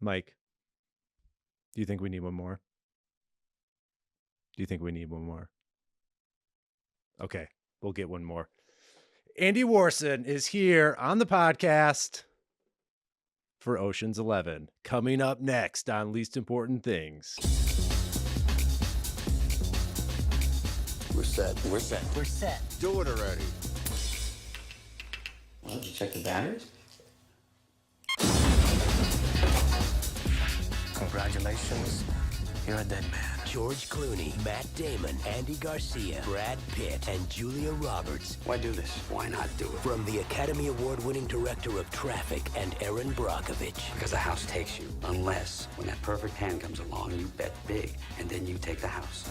Mike, do you think we need one more? Do you think we need one more? Okay, we'll get one more. Andy Warsen is here on the podcast for Ocean's 11. Coming up next on Least Important Things. We're set. We're set. We're set. Do it already. Well, did you check the batteries? Congratulations. You're a dead man. George Clooney, Matt Damon, Andy Garcia, Brad Pitt, and Julia Roberts. Why do this? Why not do it? From the Academy Award-winning director of Traffic and Aaron Brockovich. Because the house takes you. Unless, when that perfect hand comes along, you bet big, and then you take the house.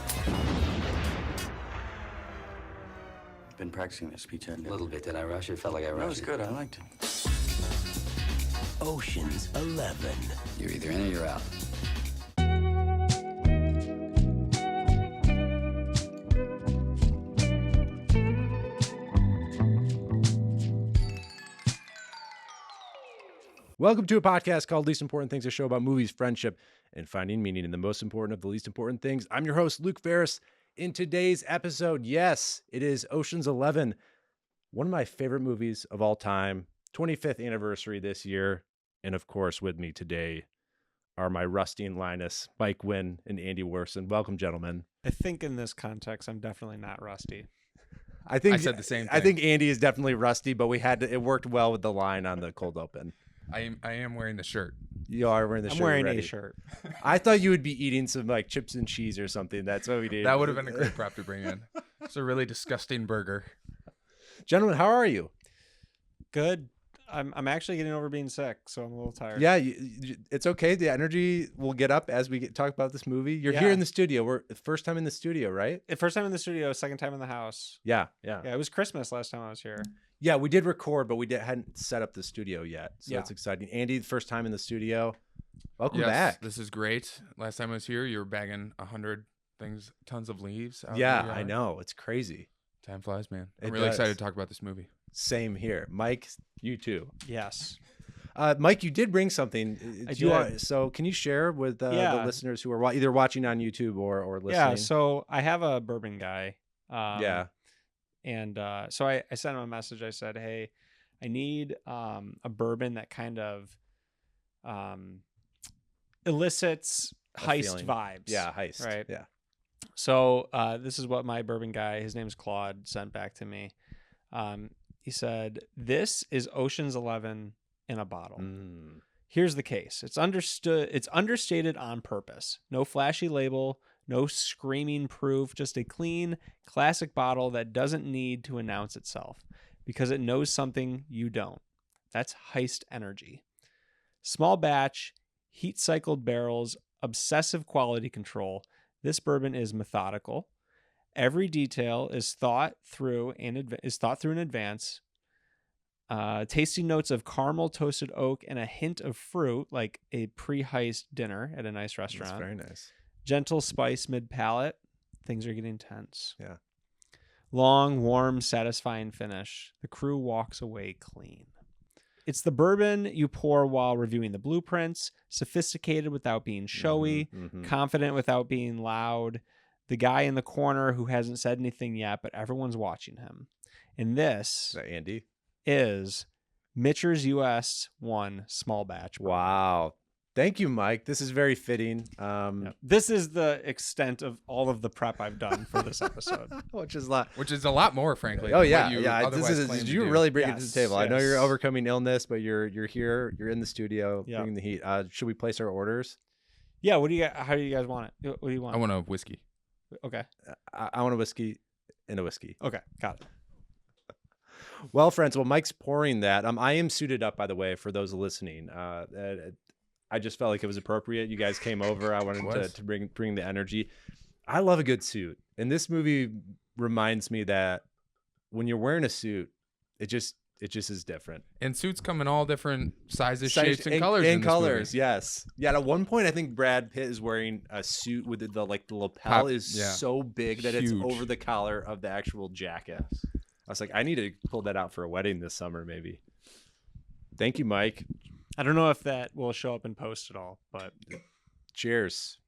Been practicing this speech, haven't you? A little bit. Did I rush it? Felt like I rushed it. That was good. I liked it. Ocean's 11. You're either in or you're out. Welcome to a podcast called Least Important Things, a show about movies, friendship, and finding meaning in the most important of the least important things. I'm your host, Luke Ferris. In today's episode, yes, it is Ocean's 11, one of my favorite movies of all time, 25th anniversary this year. And of course, with me today are my Rusty and Linus, Mike Wynne, and Andy Warsen. Welcome, gentlemen. I think in this context, I'm definitely not rusty. I think I said the same thing. I think Andy is definitely rusty, but it worked well with the line on the cold open. I am wearing the shirt. You are wearing the shirt. I'm wearing already. a shirt. I thought you would be eating some like chips and cheese or something. That's what we did. That would have been a great prop to bring in. It's a really disgusting burger. Gentlemen, how are you? Good. I'm actually getting over being sick, so I'm a little tired. Yeah, it's okay. The energy will get up as we talk about this movie. You're here in the studio. We're first time in the studio, right? First time in the studio, second time in the house. Yeah. Yeah, it was Christmas last time I was here. Yeah, we did record, but we hadn't set up the studio yet. So Yeah. it's exciting. Andy, first time in the studio. Welcome Yes, back. This is great. Last time I was here, you were bagging 100 things, tons of leaves. Out in Yeah, the I yard. know. It's crazy. Time flies, man. It I'm really does. excited to talk about this movie. Same here. Mike, you too. Yes. Mike, you did bring something. I did. So can you share with the listeners who are either watching on YouTube or listening? Yeah, so I have a bourbon guy. Yeah. And so I sent him a message. I said, hey, I need a bourbon that kind of elicits heist feeling. vibes. Yeah, heist. Right. Yeah. So this is what my bourbon guy, his name's Claude, sent back to me. He said, this is Ocean's 11 in a bottle. Here's the case. It's understated on purpose. No flashy label, no screaming proof, just a clean, classic bottle that doesn't need to announce itself because it knows something you don't. That's heist energy. Small batch, heat cycled barrels, obsessive quality control. This bourbon is methodical. Every detail is thought through in advance. Tasty notes of caramel, toasted oak, and a hint of fruit, like a pre-heist dinner at a nice restaurant. That's very nice. Gentle spice mid-palate. Things are getting tense. Yeah. Long, warm, satisfying finish. The crew walks away clean. It's the bourbon you pour while reviewing the blueprints, sophisticated without being showy, confident without being loud, the guy in the corner who hasn't said anything yet, but everyone's watching him. And this Is that Andy? is Mitcher's US 1 small batch bourbon. Wow. Thank you, Mike. This is very fitting. Yep. This is the extent of all of the prep I've done for this episode. Which is a lot. Which is a lot more, frankly. Oh than yeah, what you yeah. otherwise claim to You do. really bring it to Yes, the table. I know you're yes. overcoming illness, but you're here. You're in the studio, Yeah. bringing the heat. Should we place our orders? Yeah, how do you guys want it? What do you want? I want a whiskey. Okay. I want a whiskey and a whiskey. Okay, got it. Well, friends, while Mike's pouring that, I am suited up, by the way, for those listening. I just felt like it was appropriate. You guys came over. I wanted to bring the energy. I love a good suit, and this movie reminds me that when you're wearing a suit, it just is different. And suits come in all different sizes, shapes, and colors. In this colors, movie. yes. Yeah. At one point, I think Brad Pitt is wearing a suit with the lapel is yeah. so big that Huge. it's over the collar of the actual jacket. I was like, I need to pull that out for a wedding this summer, maybe. Thank you, Mike. I don't know if that will show up in post at all, but Cheers.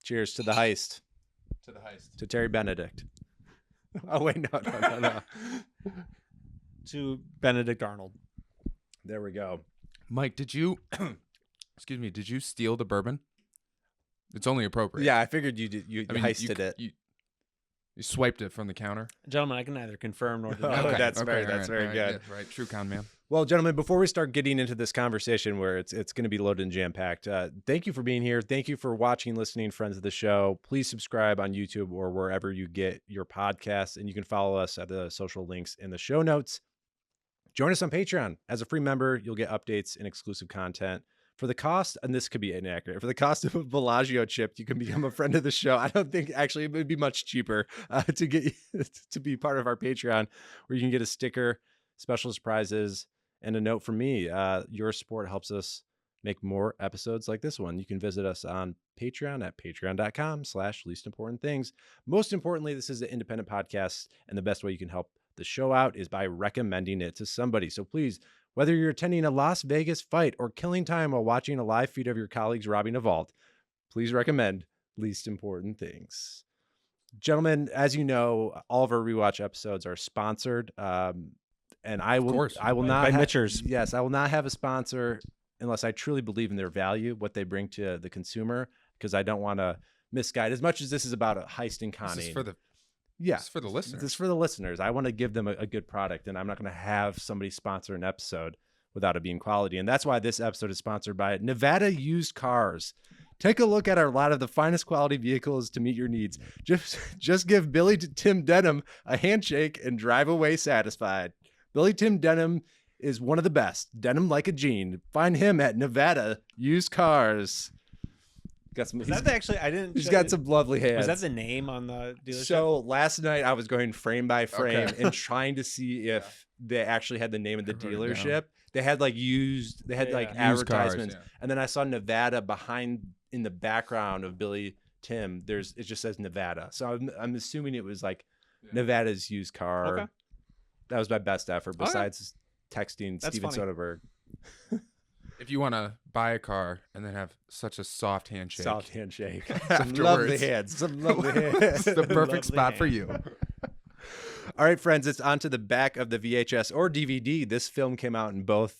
Cheers to the heist. To the heist. To Terry Benedict. Oh, wait, no. to Benedict Arnold. There we go. Mike, did you excuse me, did you steal the bourbon? It's only appropriate. Yeah, I figured you did. You heisted it. You swiped it from the counter. Gentlemen, I can neither confirm nor deny. Okay. That's very all very right, good. Yeah, right, true con man. Well, gentlemen, before we start getting into this conversation where it's going to be loaded and jam-packed, thank you for being here. Thank you for watching, listening, friends of the show. Please subscribe on YouTube or wherever you get your podcasts, and you can follow us at the social links in the show notes. Join us on Patreon. As a free member, you'll get updates and exclusive content. For the cost, and this could be inaccurate, for the cost of a Bellagio chip, you can become a friend of the show. I don't think, actually, it would be much cheaper to get to be part of our Patreon, where you can get a sticker, special surprises, and a note from me. Your support helps us make more episodes like this one. You can visit us on Patreon at patreon.com/leastimportantthings. Most importantly, this is an independent podcast, and the best way you can help the show out is by recommending it to somebody. So please, whether you're attending a Las Vegas fight or killing time while watching a live feed of your colleagues robbing a vault, please recommend Least Important Things. Gentlemen, as you know, all of our rewatch episodes are sponsored. And I will not by Mitchers. Yes, I will not have a sponsor unless I truly believe in their value, what they bring to the consumer, because I don't want to misguide. As much as this is about a heist and conning. This is for the This is for the listeners. This is for the listeners. I want to give them a good product, and I'm not going to have somebody sponsor an episode without it being quality. And that's why this episode is sponsored by Nevada Used Cars. Take a look at our lot of the finest quality vehicles to meet your needs. Just give Billy Tim Denham a handshake and drive away satisfied. Billy Tim Denham is one of the best. Denim like a jean. Find him at Nevada Used Cars. Got some. He's got some lovely hands. Was that the name on the dealership? So last night I was going frame by frame and trying to see if they actually had the name of the dealership. They had advertisements, and then I saw Nevada behind in the background of Billy Tim. It just says Nevada, so I'm assuming it was like Nevada's used car. Okay. That was my best effort besides texting Steven funny. Soderbergh. If you want to buy a car and then have such a soft handshake, some lovely hands, some lovely hands. It's the perfect spot for you. All right, friends, it's on to the back of the VHS or DVD. This film came out in both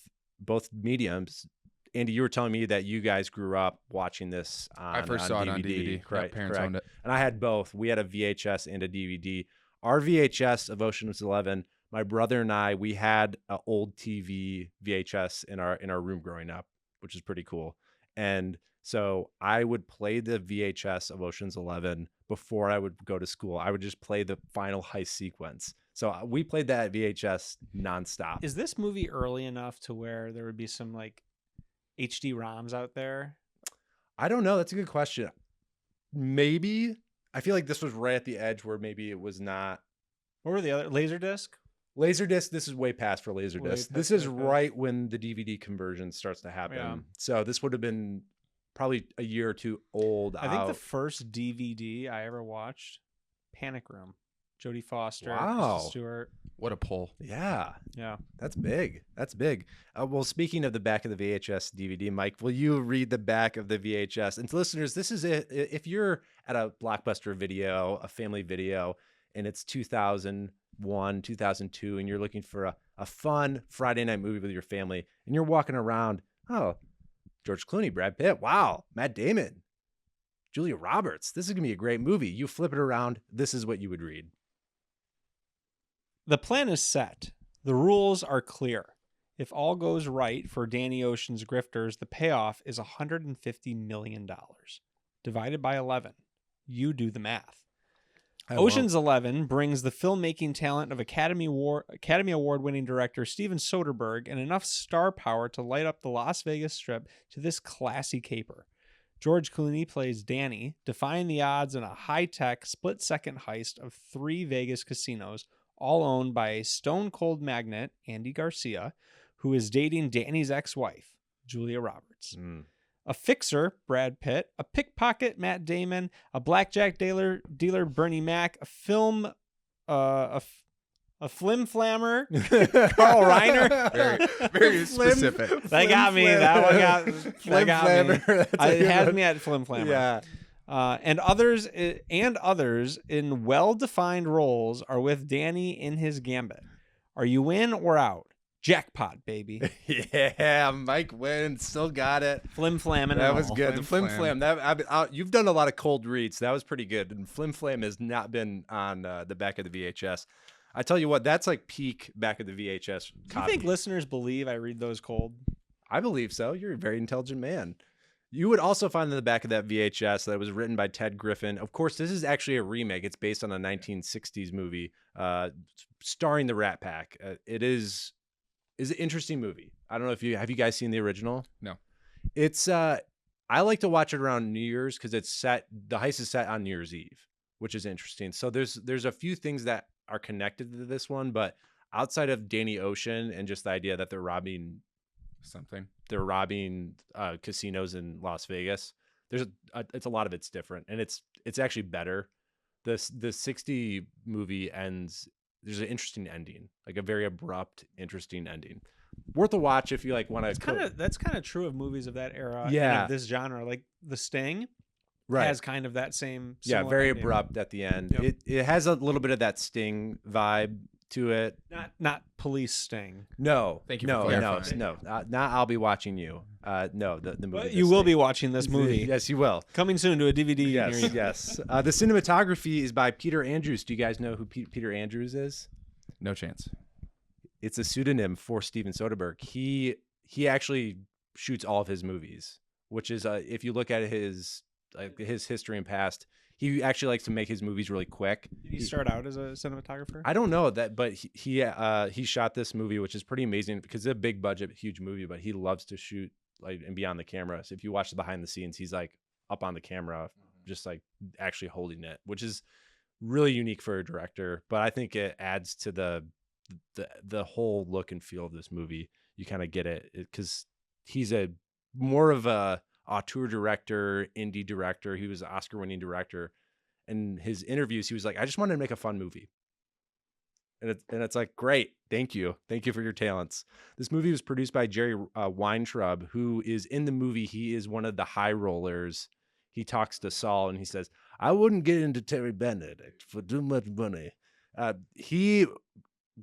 mediums. Andy, you were telling me that you guys grew up watching this on I first saw it on DVD. Correct, parents owned it. And I had both. We had a VHS and a DVD. Our VHS of Ocean's 11, my brother and I, we had an old TV VHS in our room growing up, which is pretty cool. And so I would play the VHS of Ocean's 11 before I would go to school. I would just play the final heist sequence. So we played that VHS nonstop. Is this movie early enough to where there would be some like HD ROMs out there? I don't know. That's a good question. Maybe. I feel like this was right at the edge where maybe it was not. What were the other? Laserdisc? Laserdisc, this is way past for Laserdisc. This is right when the DVD conversion starts to happen. Yeah. So this would have been probably a year or two old. I think the first DVD I ever watched, Panic Room. Jodie Foster. Wow. Stewart. What a pull. Yeah. Yeah. That's big. That's big. Well, speaking of the back of the VHS DVD, Mike, will you read the back of the VHS? And to listeners, this is it. If you're at a Blockbuster video, a family video, and it's 2001, 2002, and you're looking for a fun Friday night movie with your family, and you're walking around, oh, George Clooney, Brad Pitt, wow, Matt Damon, Julia Roberts, this is going to be a great movie. You flip it around, this is what you would read. The plan is set. The rules are clear. If all goes right for Danny Ocean's grifters, the payoff is $150 million. Divided by 11. You do the math. Ocean's 11 brings the filmmaking talent of Academy Award-winning director Steven Soderbergh and enough star power to light up the Las Vegas Strip to this classy caper. George Clooney plays Danny, defying the odds in a high-tech, split-second heist of 3 Vegas casinos, all owned by a stone-cold magnate, Andy Garcia, who is dating Danny's ex-wife, Julia Roberts. A fixer, Brad Pitt, a pickpocket, Matt Damon, a blackjack dealer, Bernie Mac, a a flim flammer, Carl Reiner. Very specific. They got me. That one got me. That's a It good has one. me at flim flammer. Yeah. And others in well-defined roles are with Danny in his gambit. Are you in or out? Jackpot, baby. Yeah, Mike Wynne still got it. Flim flamming. That and was all. good. The Flim Flim Flam. You've done a lot of cold reads. That was pretty good. And Flim Flam has not been on the back of the VHS. I tell you what, that's like peak back of the VHS Do you copy. think listeners believe I read those cold? I believe so. You're a very intelligent man. You would also find in the back of that VHS that it was written by Ted Griffin. Of course, this is actually a remake. It's based on a 1960s movie starring the Rat Pack. It is an interesting movie. I don't know if you guys seen the original? No. It's I like to watch it around New Year's because the heist is set on New Year's Eve, which is interesting. So there's a few things that are connected to this one, but outside of Danny Ocean and just the idea that they're robbing casinos in Las Vegas, it's a lot of it's different, and it's actually better. The 60 movie ends. There's an interesting ending, like a very abrupt, interesting ending. Worth a watch if you like want to. That's kind of true of movies of that era. Yeah. And of this genre, like The Sting, Right. has kind of that same. Yeah, similar very ending. abrupt at the end. Yep. It has a little bit of that Sting vibe to it. Not Police Sting. No, Thank you for no, clarifying. no. Not I'll be watching you. No, the movie. But The you will Sting. be watching this movie. Yes, you will. Coming soon to a DVD near Yes, you. yes. The cinematography is by Peter Andrews. Do you guys know who Peter Andrews is? No chance. It's a pseudonym for Steven Soderbergh. He actually shoots all of his movies, which is if you look at his history and past, he actually likes to make his movies really quick. Did he start out as a cinematographer? I don't know that, but he shot this movie, which is pretty amazing because it's a big budget, huge movie, but he loves to shoot like and be on the camera. So if you watch the behind the scenes, he's like up on the camera, just like actually holding it, which is really unique for a director. But I think it adds to the whole look and feel of this movie. You kind of get it because he's more of a auteur director, indie director. He was an Oscar-winning director. In his interviews, he was like, "I just wanted to make a fun movie." And it's like, great, thank you for your talents. This movie was produced by Jerry Weintraub, who is in the movie. He is one of the high rollers. He talks to Saul and he says, "I wouldn't get into Terry Benedict for too much money." He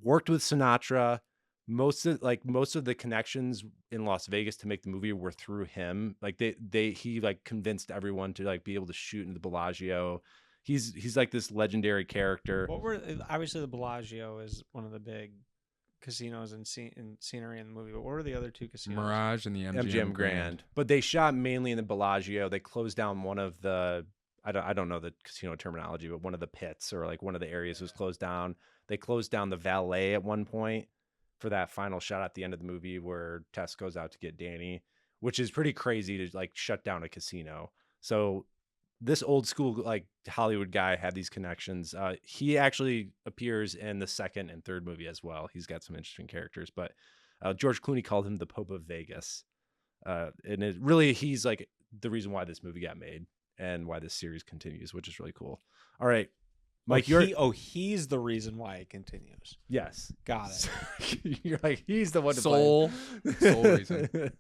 worked with Sinatra. Most of the connections in Las Vegas to make the movie were through him. Like he like convinced everyone to like be able to shoot in the Bellagio. He's like this legendary character. Obviously the Bellagio is one of the big casinos and scenery in the movie, but what were the other two casinos? Mirage and the MGM Grand. But they shot mainly in the Bellagio. They closed down one of the I don't know the casino terminology, but one of the pits or like one of the areas was closed down. They closed down the valet at one point for that final shot at the end of the movie where Tess goes out to get Danny, which is pretty crazy to like shut down a casino. So this old school like Hollywood guy had these connections. He actually appears in the second and third movie as well. He's got some interesting characters, but George Clooney called him the Pope of Vegas. And he's like the reason why this movie got made and why this series continues, which is really cool. All right, Mike, he's the reason why it continues. Yes. Got it. You're like, he's the one to Sole reason.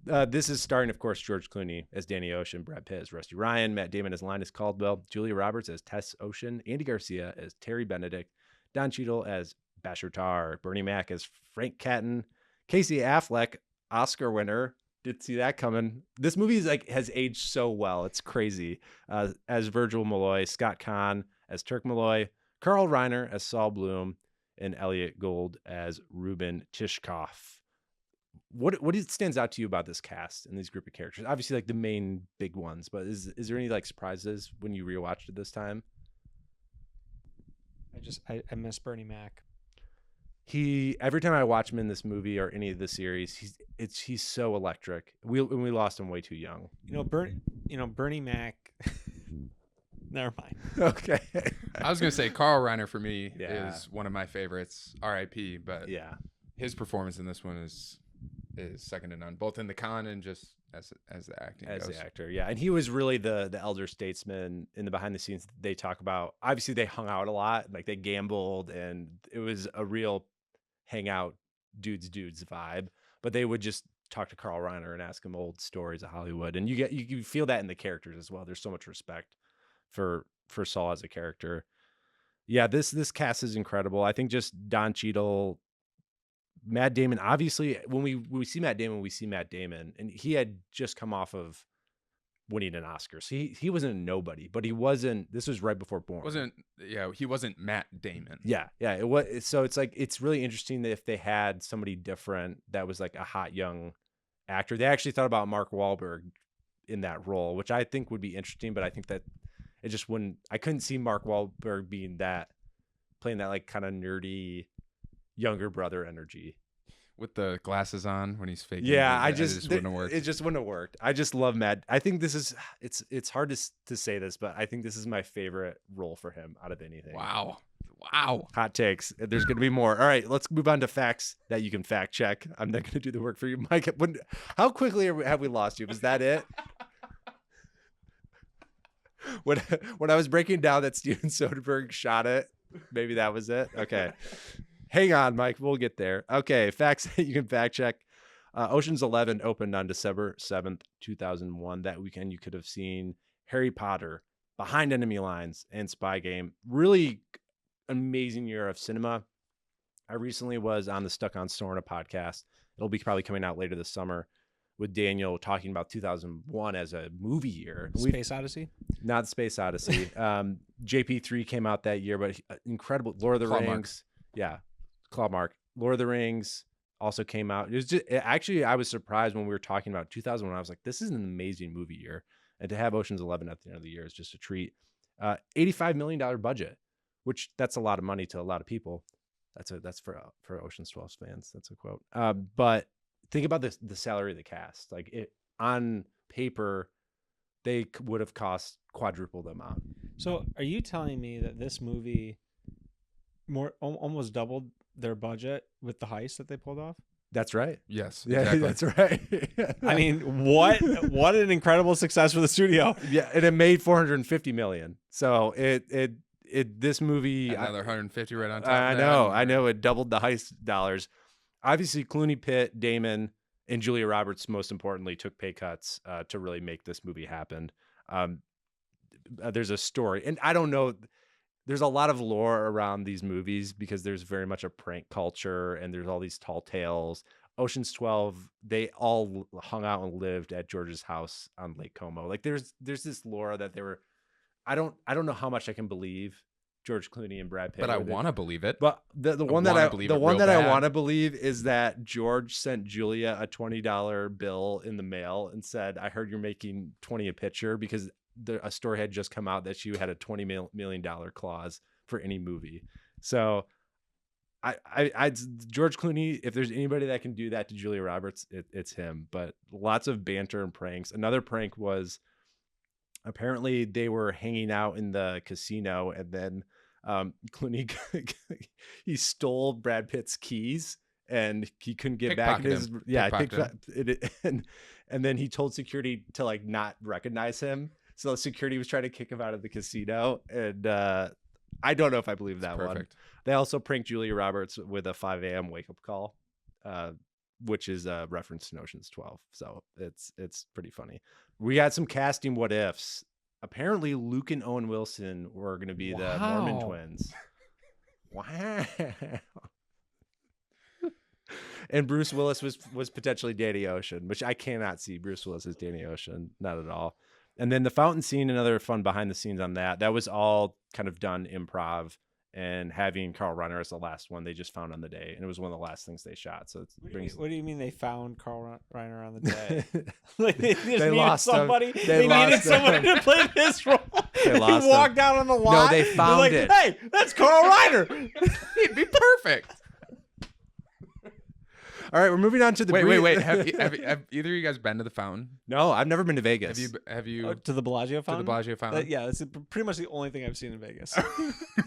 This is starring, of course, George Clooney as Danny Ocean, Brad Pitt as Rusty Ryan, Matt Damon as Linus Caldwell, Julia Roberts as Tess Ocean, Andy Garcia as Terry Benedict, Don Cheadle as Bashir Tarr, Bernie Mac as Frank Catton, Casey Affleck, Oscar winner. Did see that coming. This movie has aged so well. It's crazy. As Virgil Malloy, Scott Kahn as Turk Malloy, Carl Reiner as Saul Bloom, and Elliot Gould as Ruben Tishkoff. What stands out to you about this cast and these group of characters? Obviously, like the main big ones, but is there any like surprises when you rewatched it this time? I miss Bernie Mac. Every time I watch him in this movie or any of the series, he's so electric. We lost him way too young. Bernie Mac. Never mind. Okay. I was gonna say Carl Reiner for me Yeah. is one of my favorites. R.I.P. But Yeah. his performance in this one is second to none, both in the con and just as the acting as goes. the actor. Yeah, and he was really the elder statesman in the behind the scenes. They talk about, obviously they hung out a lot, like they gambled, and it was a real hangout dudes vibe. But they would just talk to Carl Reiner and ask him old stories of Hollywood, and you feel that in the characters as well. There's so much respect for Saul as a character. Yeah, this cast is incredible. I think just Don Cheadle, Matt Damon. Obviously, when we see Matt Damon, and he had just come off of winning an Oscar. So he wasn't a nobody, but he wasn't. This was right before Bourne. He wasn't Matt Damon. Yeah. It was. So it's like, it's really interesting that if they had somebody different that was like a hot young actor. They actually thought about Mark Wahlberg in that role, which I think would be interesting, but I think that it just wouldn't. I couldn't see Mark Wahlberg playing that like kind of nerdy younger brother energy With the glasses on when he's faking. Yeah, it just wouldn't have worked. It just wouldn't have worked. I just love Matt. I think this is, it's hard to say this, but I think this is my favorite role for him out of anything. Wow. Hot takes. There's going to be more. All right, let's move on to facts that you can fact check. I'm not going to do the work for you, Mike. How quickly have we lost you? Was that it? When I was breaking down that Steven Soderbergh shot it, maybe that was it. Okay. Hang on, Mike. We'll get there. Okay. Facts that you can fact check. Ocean's 11 opened on December 7th, 2001. That weekend, you could have seen Harry Potter, Behind Enemy Lines, and Spy Game. Really amazing year of cinema. I recently was on the Stuck on Sorna podcast. It'll be probably coming out later this summer with Daniel talking about 2001 as a movie year. Space Odyssey? Not Space Odyssey. JP3 came out that year, but incredible. Lord of the Claw Rings. Mark. Yeah. Claw Mark. Lord of the Rings also came out. It was just, actually, I was surprised when we were talking about 2001. I was like, this is an amazing movie year. And to have Ocean's 11 at the end of the year is just a treat. $85 million budget, which that's a lot of money to a lot of people. That's for Ocean's 12 fans. That's a quote. But think about the salary of the cast. Like, it on paper, they would have cost quadruple the amount. So are you telling me that this movie almost doubled their budget with the heist that they pulled off? That's right. Yes. Yeah, Exactly. that's right. I mean, what an incredible success for the studio. Yeah, and it made $450 million. So this movie, Another 150 right on top. I know it doubled the heist dollars. Obviously, Clooney, Pitt, Damon, and Julia Roberts, most importantly, took pay cuts to really make this movie happen. There's a story, and I don't know. There's a lot of lore around these movies because there's very much a prank culture, and there's all these tall tales. Ocean's 12, they all hung out and lived at George's house on Lake Como. Like, there's this lore that they were. I don't know how much I can believe George Clooney and Brad Pitt. But I want to believe it. But the one that I want to believe is that George sent Julia a $20 bill in the mail and said, "I heard you're making 20 a picture," because a story had just come out that she had a $20 million clause for any movie. So I George Clooney, if there's anybody that can do that to Julia Roberts, it's him. But lots of banter and pranks. Another prank was, apparently they were hanging out in the casino, and then Clooney he stole Brad Pitt's keys, and he couldn't get back his and then he told security to like not recognize him. So security was trying to kick him out of the casino, and I don't know if I believe that one. They also pranked Julia Roberts with a 5 a.m. wake up call, which is a reference to Ocean's 12. So it's pretty funny. We got some casting what ifs. Apparently, Luke and Owen Wilson were going to be the Mormon twins. Wow. And Bruce Willis was potentially Danny Ocean, which I cannot see Bruce Willis as Danny Ocean, not at all. And then the fountain scene, another fun behind the scenes on that. That was all kind of done improv, and having Carl Reiner as the last one they just found on the day, and it was one of the last things they shot. So what do you mean they found Carl Reiner on the day? Like they just they needed lost somebody. Him. They needed somebody to play this role. They lost he walked out on the lot. No, they found like, it. Hey, that's Carl Reiner. He'd be perfect. All right, we're moving on to the wait. Have either of you guys been to the fountain? No, I've never been to Vegas. Have you to the Bellagio fountain? To the Bellagio fountain? Yeah, that's pretty much the only thing I've seen in Vegas.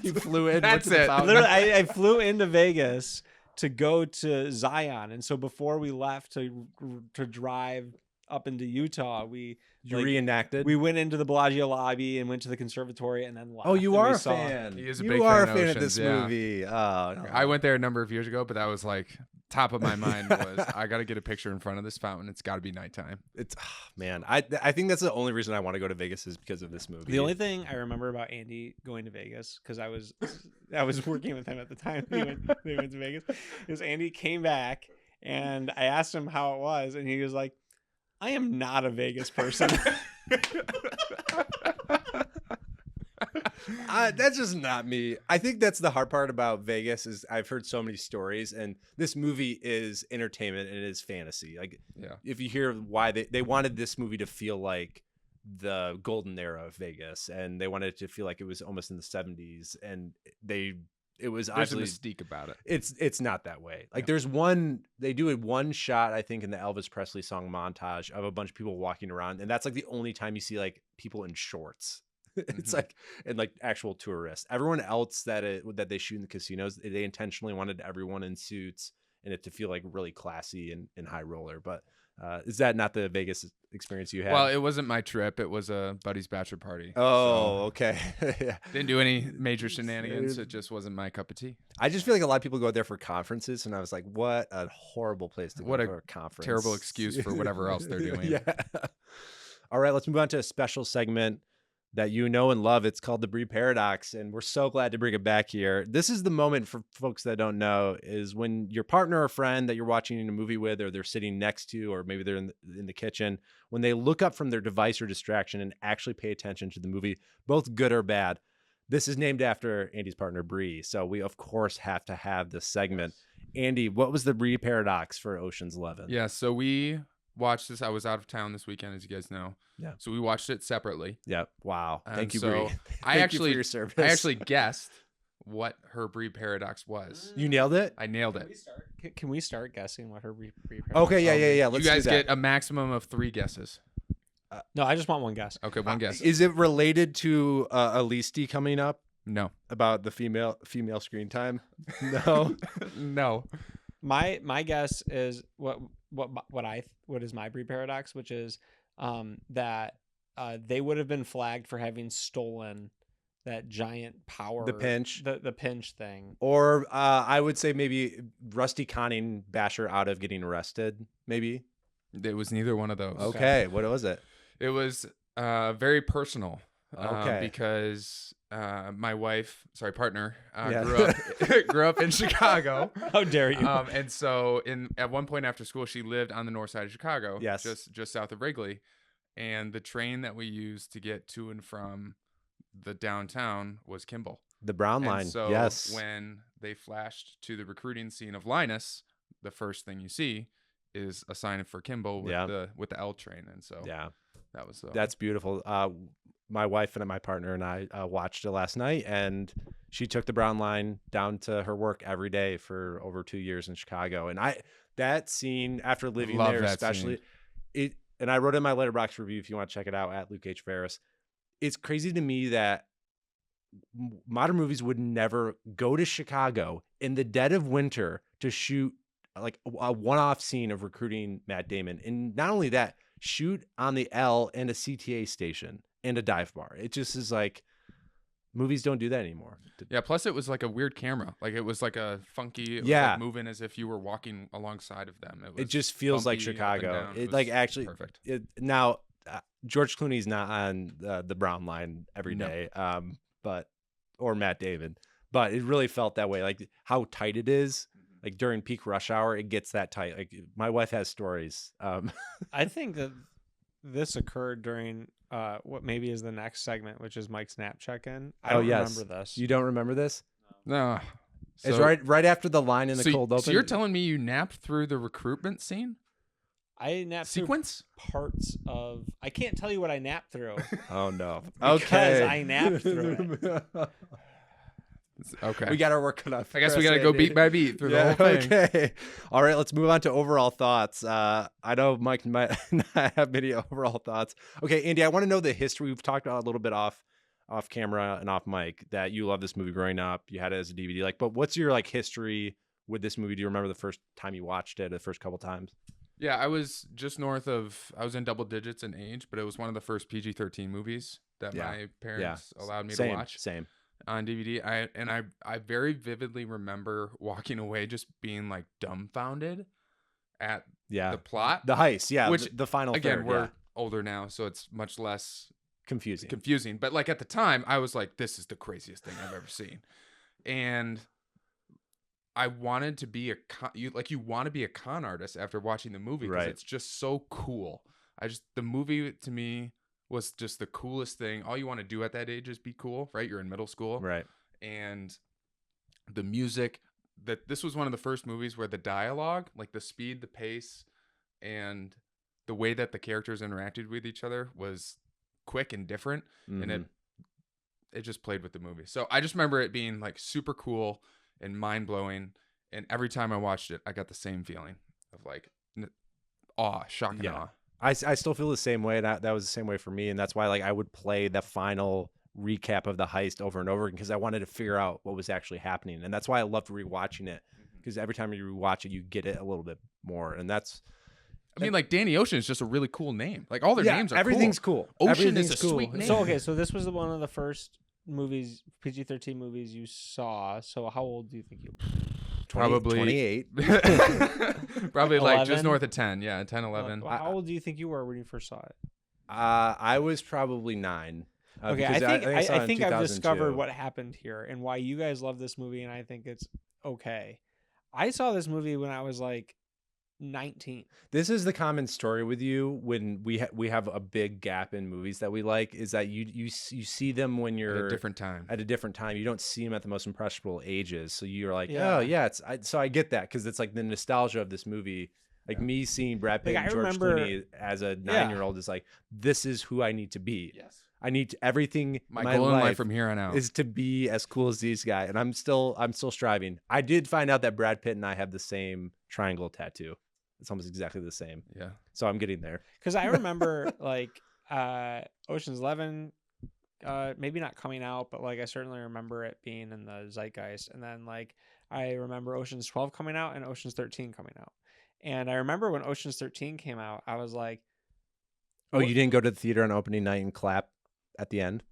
You flew in. That's went to it. the fountain. Literally, I flew into Vegas to go to Zion, and so before we left to drive up into Utah. You reenacted. We went into the Bellagio lobby and went to the conservatory and then left. Oh, you and are we a saw- fan. He is a you big are fan a of fan of Oceans, this yeah. movie. Oh, no. I went there a number of years ago, but that was like top of my mind was I got to get a picture in front of this fountain. It's got to be nighttime. It's man. I think that's the only reason I want to go to Vegas is because of this movie. The only thing I remember about Andy going to Vegas, because I was working with him at the time they went to Vegas, is Andy came back and I asked him how it was, and he was like, "I am not a Vegas person." That's just not me. I think that's the hard part about Vegas is I've heard so many stories, and this movie is entertainment and it is fantasy. Like, Yeah. if you hear why they wanted this movie to feel like the golden era of Vegas, and they wanted it to feel like it was almost in the 70s, and it was There's a obviously mystique about it. it's not that way. Like, Yeah. there's they do it one shot, I think, in the Elvis Presley song montage of a bunch of people walking around, and that's like the only time you see like people in shorts. It's Mhm. like, and like actual tourists. Everyone else that they shoot in the casinos, they intentionally wanted everyone in suits and it to feel like really classy and high roller. But is that not the Vegas experience you had? Well, it wasn't my trip. It was a buddy's bachelor party. oh, okay. Yeah. Didn't do any major shenanigans. It just wasn't my cup of tea. I just feel like a lot of people go there for conferences, and I was like, what a horrible place to What go a for a conference. terrible excuse for whatever else they're doing. Yeah. All right, let's move on to a special segment that you know and love. It's called the Brie Paradox, and we're so glad to bring it back here. This is the moment, for folks that don't know, is when your partner or friend that you're watching a movie with, or they're sitting next to, or maybe they're in the kitchen, when they look up from their device or distraction and actually pay attention to the movie, both good or bad. This is named after Andy's partner, Brie, so we of course have to have this segment. Andy, what was the Brie Paradox for Ocean's 11? Yeah, so we watched this. I was out of town this weekend, as you guys know. Yeah. So we watched it separately. Yep. Wow. And Thank you, so Brie. I Thank actually, you for your service. I actually guessed what her Brie Paradox was. You nailed it? I nailed it. Can we start guessing what her Okay, yeah. Let's you guys do that. get a maximum of 3 guesses. No, I just want one guess. Okay, one guess. Is it related to Alisti coming up No. about the female screen time? No. No. My guess is what is my Brie Paradox, which is that they would have been flagged for having stolen that giant power, The pinch. the pinch thing. Or I would say maybe Rusty conning Basher out of getting arrested, maybe. It was neither one of those. Okay. What was it? It was very personal. Okay. Because my partner, Yeah. grew up in Chicago. How dare you? And so at one point after school, she lived on the north side of Chicago, Yes. just south of Wrigley. And the train that we used to get to and from the downtown was Kimball. The Brown And line. so yes. when they flashed to the recruiting scene of Linus, the first thing you see is a sign for Kimball with Yeah. the L train. And so Yeah. that was That's beautiful. My wife and my partner and I watched it last night, and she took the Brown line down to her work every day for over 2 years in Chicago. And that scene, after living love there, that especially and I wrote in my letterbox review, if you want to check it out, at Luke H. Ferris. It's crazy to me that modern movies would never go to Chicago in the dead of winter to shoot like a one-off scene of recruiting Matt Damon. And not only that, shoot on the L and a CTA station and a dive bar. It just is like, movies don't do that anymore. Yeah, plus it was like a weird camera. Like it was like a funky, it was Yeah. like moving as if you were walking alongside of them. It was just feels like bumpy up and Chicago. down. It was like actually perfect. Now George Clooney's not on the Brown line every No. day, or Matt Damon, but it really felt that way. Like how tight it is. Like during peak rush hour, it gets that tight. Like my wife has stories. I think that this occurred during what maybe is the next segment, which is Mike's nap check-in. I don't remember this. You don't remember this? No. It's So- right after the line in the so, cold open. So you're telling me you napped through the recruitment scene I napped through sequence? parts of. I can't tell you what I napped through. Oh no. Because Okay. I napped through it. Okay. We got our work cut off. I guess we for got us, to go Andy. beat by beat through Yeah, the whole thing. okay. All right, let's move on to overall thoughts. I know Mike might not have many overall thoughts. Okay, Andy, I want to know the history. We've talked about a little bit off camera and off mic that you love this movie growing up. You had it as a DVD. But what's your history with this movie? Do you remember the first time you watched it, the first couple times? Yeah, I was just north of. I was in double digits in age, but it was one of the first PG-13 movies that my parents allowed me to watch. Same. On DVD. I very vividly remember walking away just being like dumbfounded at the plot. The heist, which the final again, third, we're older now, so it's much less confusing. But like at the time, I was like, this is the craziest thing I've ever seen. And I wanted to be you want to be a con artist after watching the movie because it's just so cool. The movie to me was just the coolest thing. All you want to do at that age is be cool, right? You're in middle school. Right. And the music, this was one of the first movies where the dialogue, like the speed, the pace, and the way that the characters interacted with each other was quick and different. And it just played with the movie. So I just remember it being like super cool and mind blowing. And every time I watched it, I got the same feeling of like shock and awe. I still feel the same way. That was the same way for me. And that's why like I would play the final recap of the heist over and over again because I wanted to figure out what was actually happening. And that's why I loved rewatching it because every time you rewatch it, you get it a little bit more. And that's... I mean, like Danny Ocean is just a really cool name. Like all their names are everything's cool. Ocean Everything's is a sweet name. So okay, so this was one of the first movies, PG-13 movies you saw. So how old do you think you were? Probably 28. Probably like 11? just north of 10. Yeah, 10, 11. How old do you think you were when you first saw it? I was probably 9. Okay, because I think I've 2002. discovered what happened here and why you guys love this movie, and I think it's okay. I saw this movie when I was like 19. This is the common story with you when we have a big gap in movies that we like is that you see them when you're at a different time. At a different time, you don't see them at the most impressionable ages. So you're like, Yeah. oh yeah, so I get that because it's like the nostalgia of this movie. Like me seeing Brad Pitt Like, and I George remember- Clooney as a 9-year-old is like, this is who I need to be. Yes. I need everything. My in goal in life life from here on out is to be as cool as these guys, and I'm still striving. I did find out that Brad Pitt and I have the same triangle tattoo. It's almost exactly the same. Yeah. So I'm getting there. Because I remember like Ocean's 11, maybe not coming out, but like I certainly remember it being in the zeitgeist. And then like I remember Ocean's 12 coming out and Ocean's 13 coming out. And I remember when Ocean's 13 came out, I was like, Oh, you didn't go to the theater on opening night and clap at the end?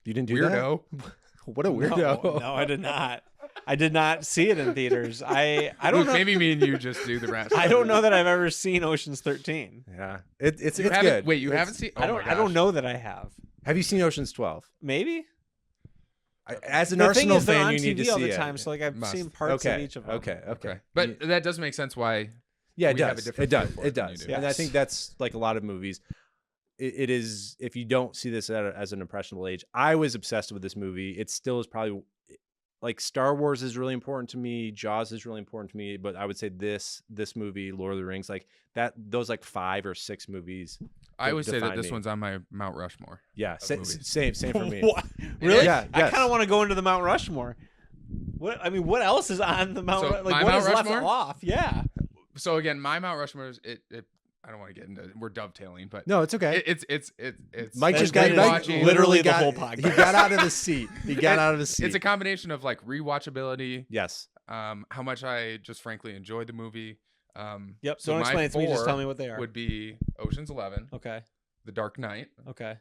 You didn't do Weirdo. that? What a weirdo. No, I did not. I did not see it in theaters. I don't Luke, know. maybe me and you just do the rest. I don't know that I've ever seen Ocean's 13. Yeah. It's You good. haven't- Wait, you haven't seen? I don't know that I have. Have you seen Ocean's 12? Arsenal As an the Arsenal thing is, they're fan, on you TV need to all see the it. time, so like I've Must. seen parts of each of them. Okay. But that does make sense why. Yeah, it we have a does. different It does. feel for It it than you does. do. And I Yes. think that's like a lot of movies. It is, if you don't see this as an impressionable age, I was obsessed with this movie. It still is probably like Star Wars is really important to me. Jaws is really important to me. But I would say this movie, Lord of the Rings, like that, those like 5 or 6 movies. I always say that define this me. one's on my Mount Rushmore. Yeah. movies. Same for me. What? Really? Yeah, I yes. kind of want to go into the Mount Rushmore. What else is on the Mount? So, Like my what Mount is left Rushmore? off? Yeah. So again, my Mount Rushmore is it. I don't want to get into. We're dovetailing, but No, it's okay. it's Mike That's just got been Mike watching literally the got, whole He podcast. got out of the seat. He got out of the seat. It's a combination of like rewatchability, yes. how much I just frankly enjoyed the movie. Yep. So Don't my explain it to me. Just 4 tell me what they are. Would be Ocean's 11, Okay. The Dark Knight, Okay.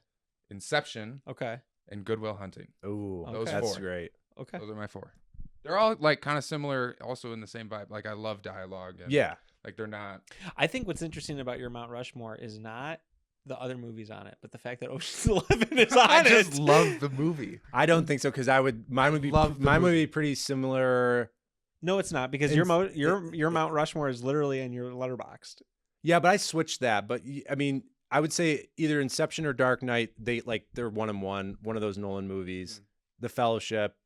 Inception, Okay. and Good Will Hunting. Ooh, Those that's 4. great. Okay. Those are my 4. They're all like kind of similar, also in the same vibe. Like I love dialogue. And, Yeah. Like they're not. I think what's interesting about your Mount Rushmore is not the other movies on it, but the fact that Ocean's 11 is on I it. just love the movie. I don't think so because mine would be pretty similar. No, it's not because your Mount Rushmore is literally in your letterboxed. Yeah, but I switched that. But I mean, I would say either Inception or Dark Knight. They're 1 and 1. One of those Nolan movies. The Fellowship,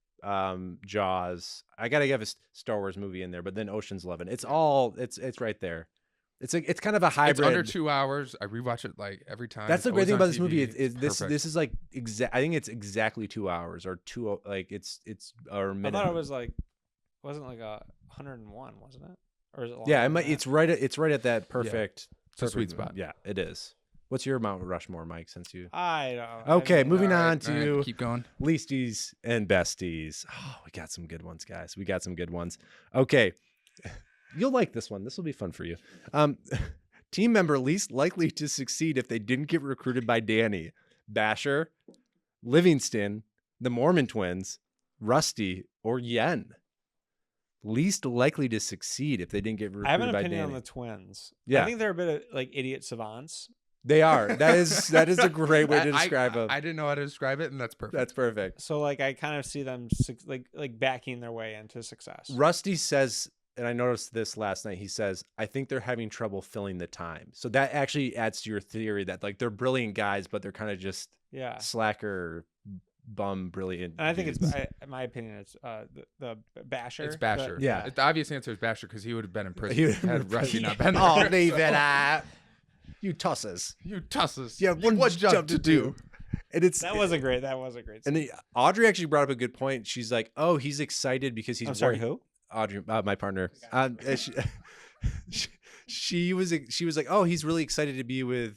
Jaws. I gotta give a Star Wars movie in there, but then Ocean's 11. It's right there. It's kind of a hybrid. It's under 2 hours. I rewatch it like every time. That's the It's great thing about always this on movie. TV. Is It's perfect. this is like I think it's exactly 2 hours or 2. Like it's or I minute. thought it was like, wasn't like 101, wasn't it? Or is it? Yeah, longer than it's right. It's right at that perfect. It's a sweet perfect- spot. Yeah, it is. What's your Mount Rushmore, Mike? Since you that? I don't know. okay, moving All right, on all to right, keep going. Leasties and Besties. Oh, we got some good ones, guys. We got some good ones. Okay. You'll like this one. This will be fun for you. Team member least likely to succeed if they didn't get recruited by Danny. Basher, Livingston, the Mormon twins, Rusty, or Yen. Least likely to succeed if they didn't get recruited I have an by opinion Danny. on the twins. Yeah. I think they're a bit of like idiot savants. They are. That is a great way to describe them. I didn't know how to describe it, and that's perfect. That's perfect. So like I kind of see them like backing their way into success. Rusty says, and I noticed this last night, he says, I think they're having trouble filling the time. So that actually adds to your theory that like they're brilliant guys, but they're kind of just Yeah. slacker, bum, brilliant. And I think dudes. in my opinion, it's the Basher. It's Basher. Yeah. The obvious answer is Basher because he would have been in prison He would have had been in Rusty prison. not been Oh, there. leave So- it out. You tosses. You tusses. Yeah, one job to do. And it's That was a great. That was a great. and Audrey actually brought up a good point. She's like, "Oh, he's excited because he's." I'm sorry. working- Who? Audrey, my partner. And she was like, "Oh, he's really excited to be with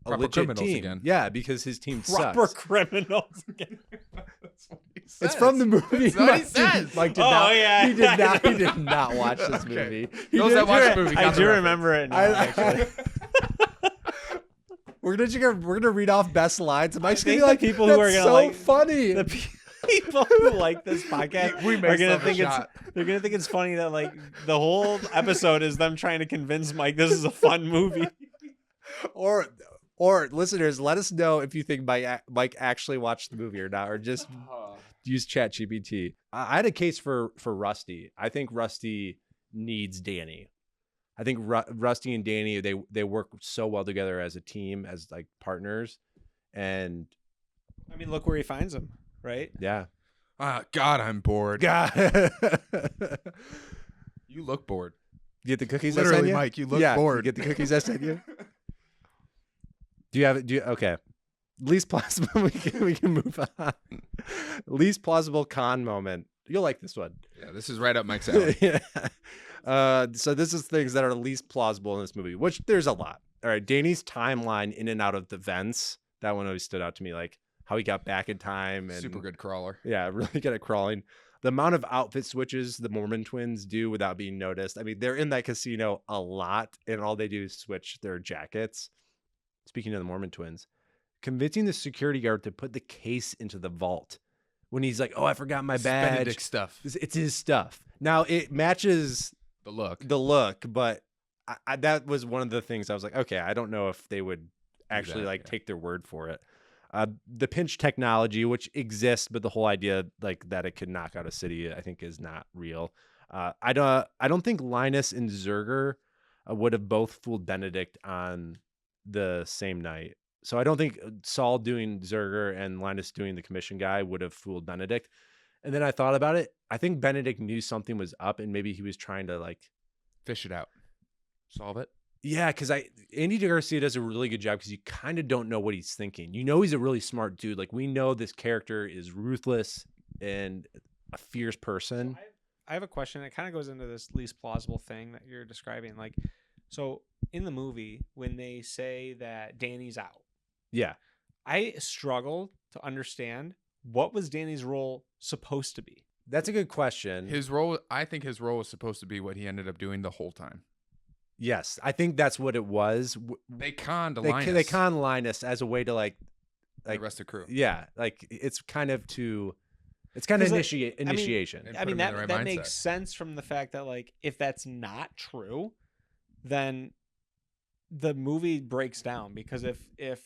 a Proper legit criminals team." again. Yeah, because his team Proper sucks. criminals. That's what he It's says. from the movie. That's what he Mike says. Mike did Oh, not. yeah. He did not. He did not watch this Okay. movie. Those that watch the movie I got the do reference. remember it. Now, actually. We're gonna read off best lines. And Mike's gonna be think the like, people who "That's are gonna so like- funny." The people who like this podcast We may are gonna still have a think shot. they're gonna think it's funny that like the whole episode is them trying to convince Mike this is a fun movie. or listeners, let us know if you think Mike actually watched the movie or not, or just use ChatGPT. I had a case for Rusty. I think Rusty needs Danny. I think Rusty and Danny they work so well together as a team, as like partners, and I mean, look where he finds him, right? yeah. God, I'm bored. God, You look bored. you get the cookies. I sent Literally, you? Mike, you look yeah, bored. You get the cookies I sent you. Do you have it? Okay. Least plausible. We can move on. Least plausible con moment. You'll like this one. Yeah, this is right up Mike's alley. Yeah. So this is things that are least plausible in this movie, which there's a lot. All right. Danny's timeline in and out of the vents. That one always stood out to me. Like how he got back in time. And Super good crawler. yeah, really good at crawling. The amount of outfit switches the Mormon twins do without being noticed. I mean, they're in that casino a lot, and all they do is switch their jackets. Speaking of the Mormon twins, convincing the security guard to put the case into the vault when he's like, "Oh, I forgot my This is badge." Benedict stuff. It's his stuff. Now it matches The look. the look, but that was one of the things I was like, okay, I don't know if they would actually that, yeah. take their word for it. The pinch technology, which exists, but the whole idea like that it could knock out a city, I think is not real. I don't think Linus and Zerger would have both fooled Benedict on the same night. So I don't think Saul doing Zerger and Linus doing the commission guy would have fooled Benedict. And then I thought about it. I think Benedict knew something was up, and maybe he was trying to like Fish it out. Solve it. yeah, because Andy Garcia does a really good job because you kind of don't know what he's thinking. You know he's a really smart dude. Like we know this character is ruthless and a fierce person. I have a question. It kind of goes into this least plausible thing that you're describing. Like, so in the movie, when they say that Danny's out, Yeah. I struggle to understand what was Danny's role supposed to be. That's a good question. I think his role was supposed to be what he ended up doing the whole time. Yes, I think that's what it was. They conned They Linus. con Linus as a way to like the rest of the crew. yeah, like it's kind of 'Cause, like, initiation. And I put mean, him in that the right that mindset. makes sense from the fact that like if that's not true, then the movie breaks down, because if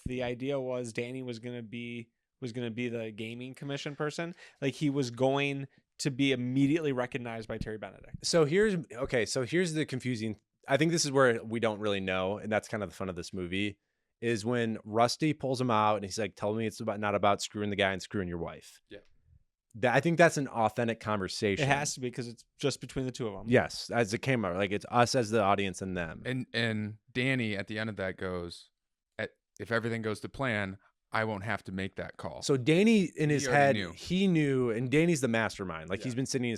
the idea was Danny was gonna be the gaming commission person, like he was going to be immediately recognized by Terry Benedict. So here's the confusing. I think this is where we don't really know, and that's kind of the fun of this movie, is when Rusty pulls him out and he's like, "Tell me it's not about screwing the guy and screwing your wife." Yeah. I think that's an authentic conversation. It has to be, because it's just between the two of them. Yes, as it came out, like it's us as the audience and them. And Danny at the end of that goes, if everything goes to plan, I won't have to make that call. So Danny in his He already head, knew. he knew, and Danny's the mastermind. Like he's Yeah. been sitting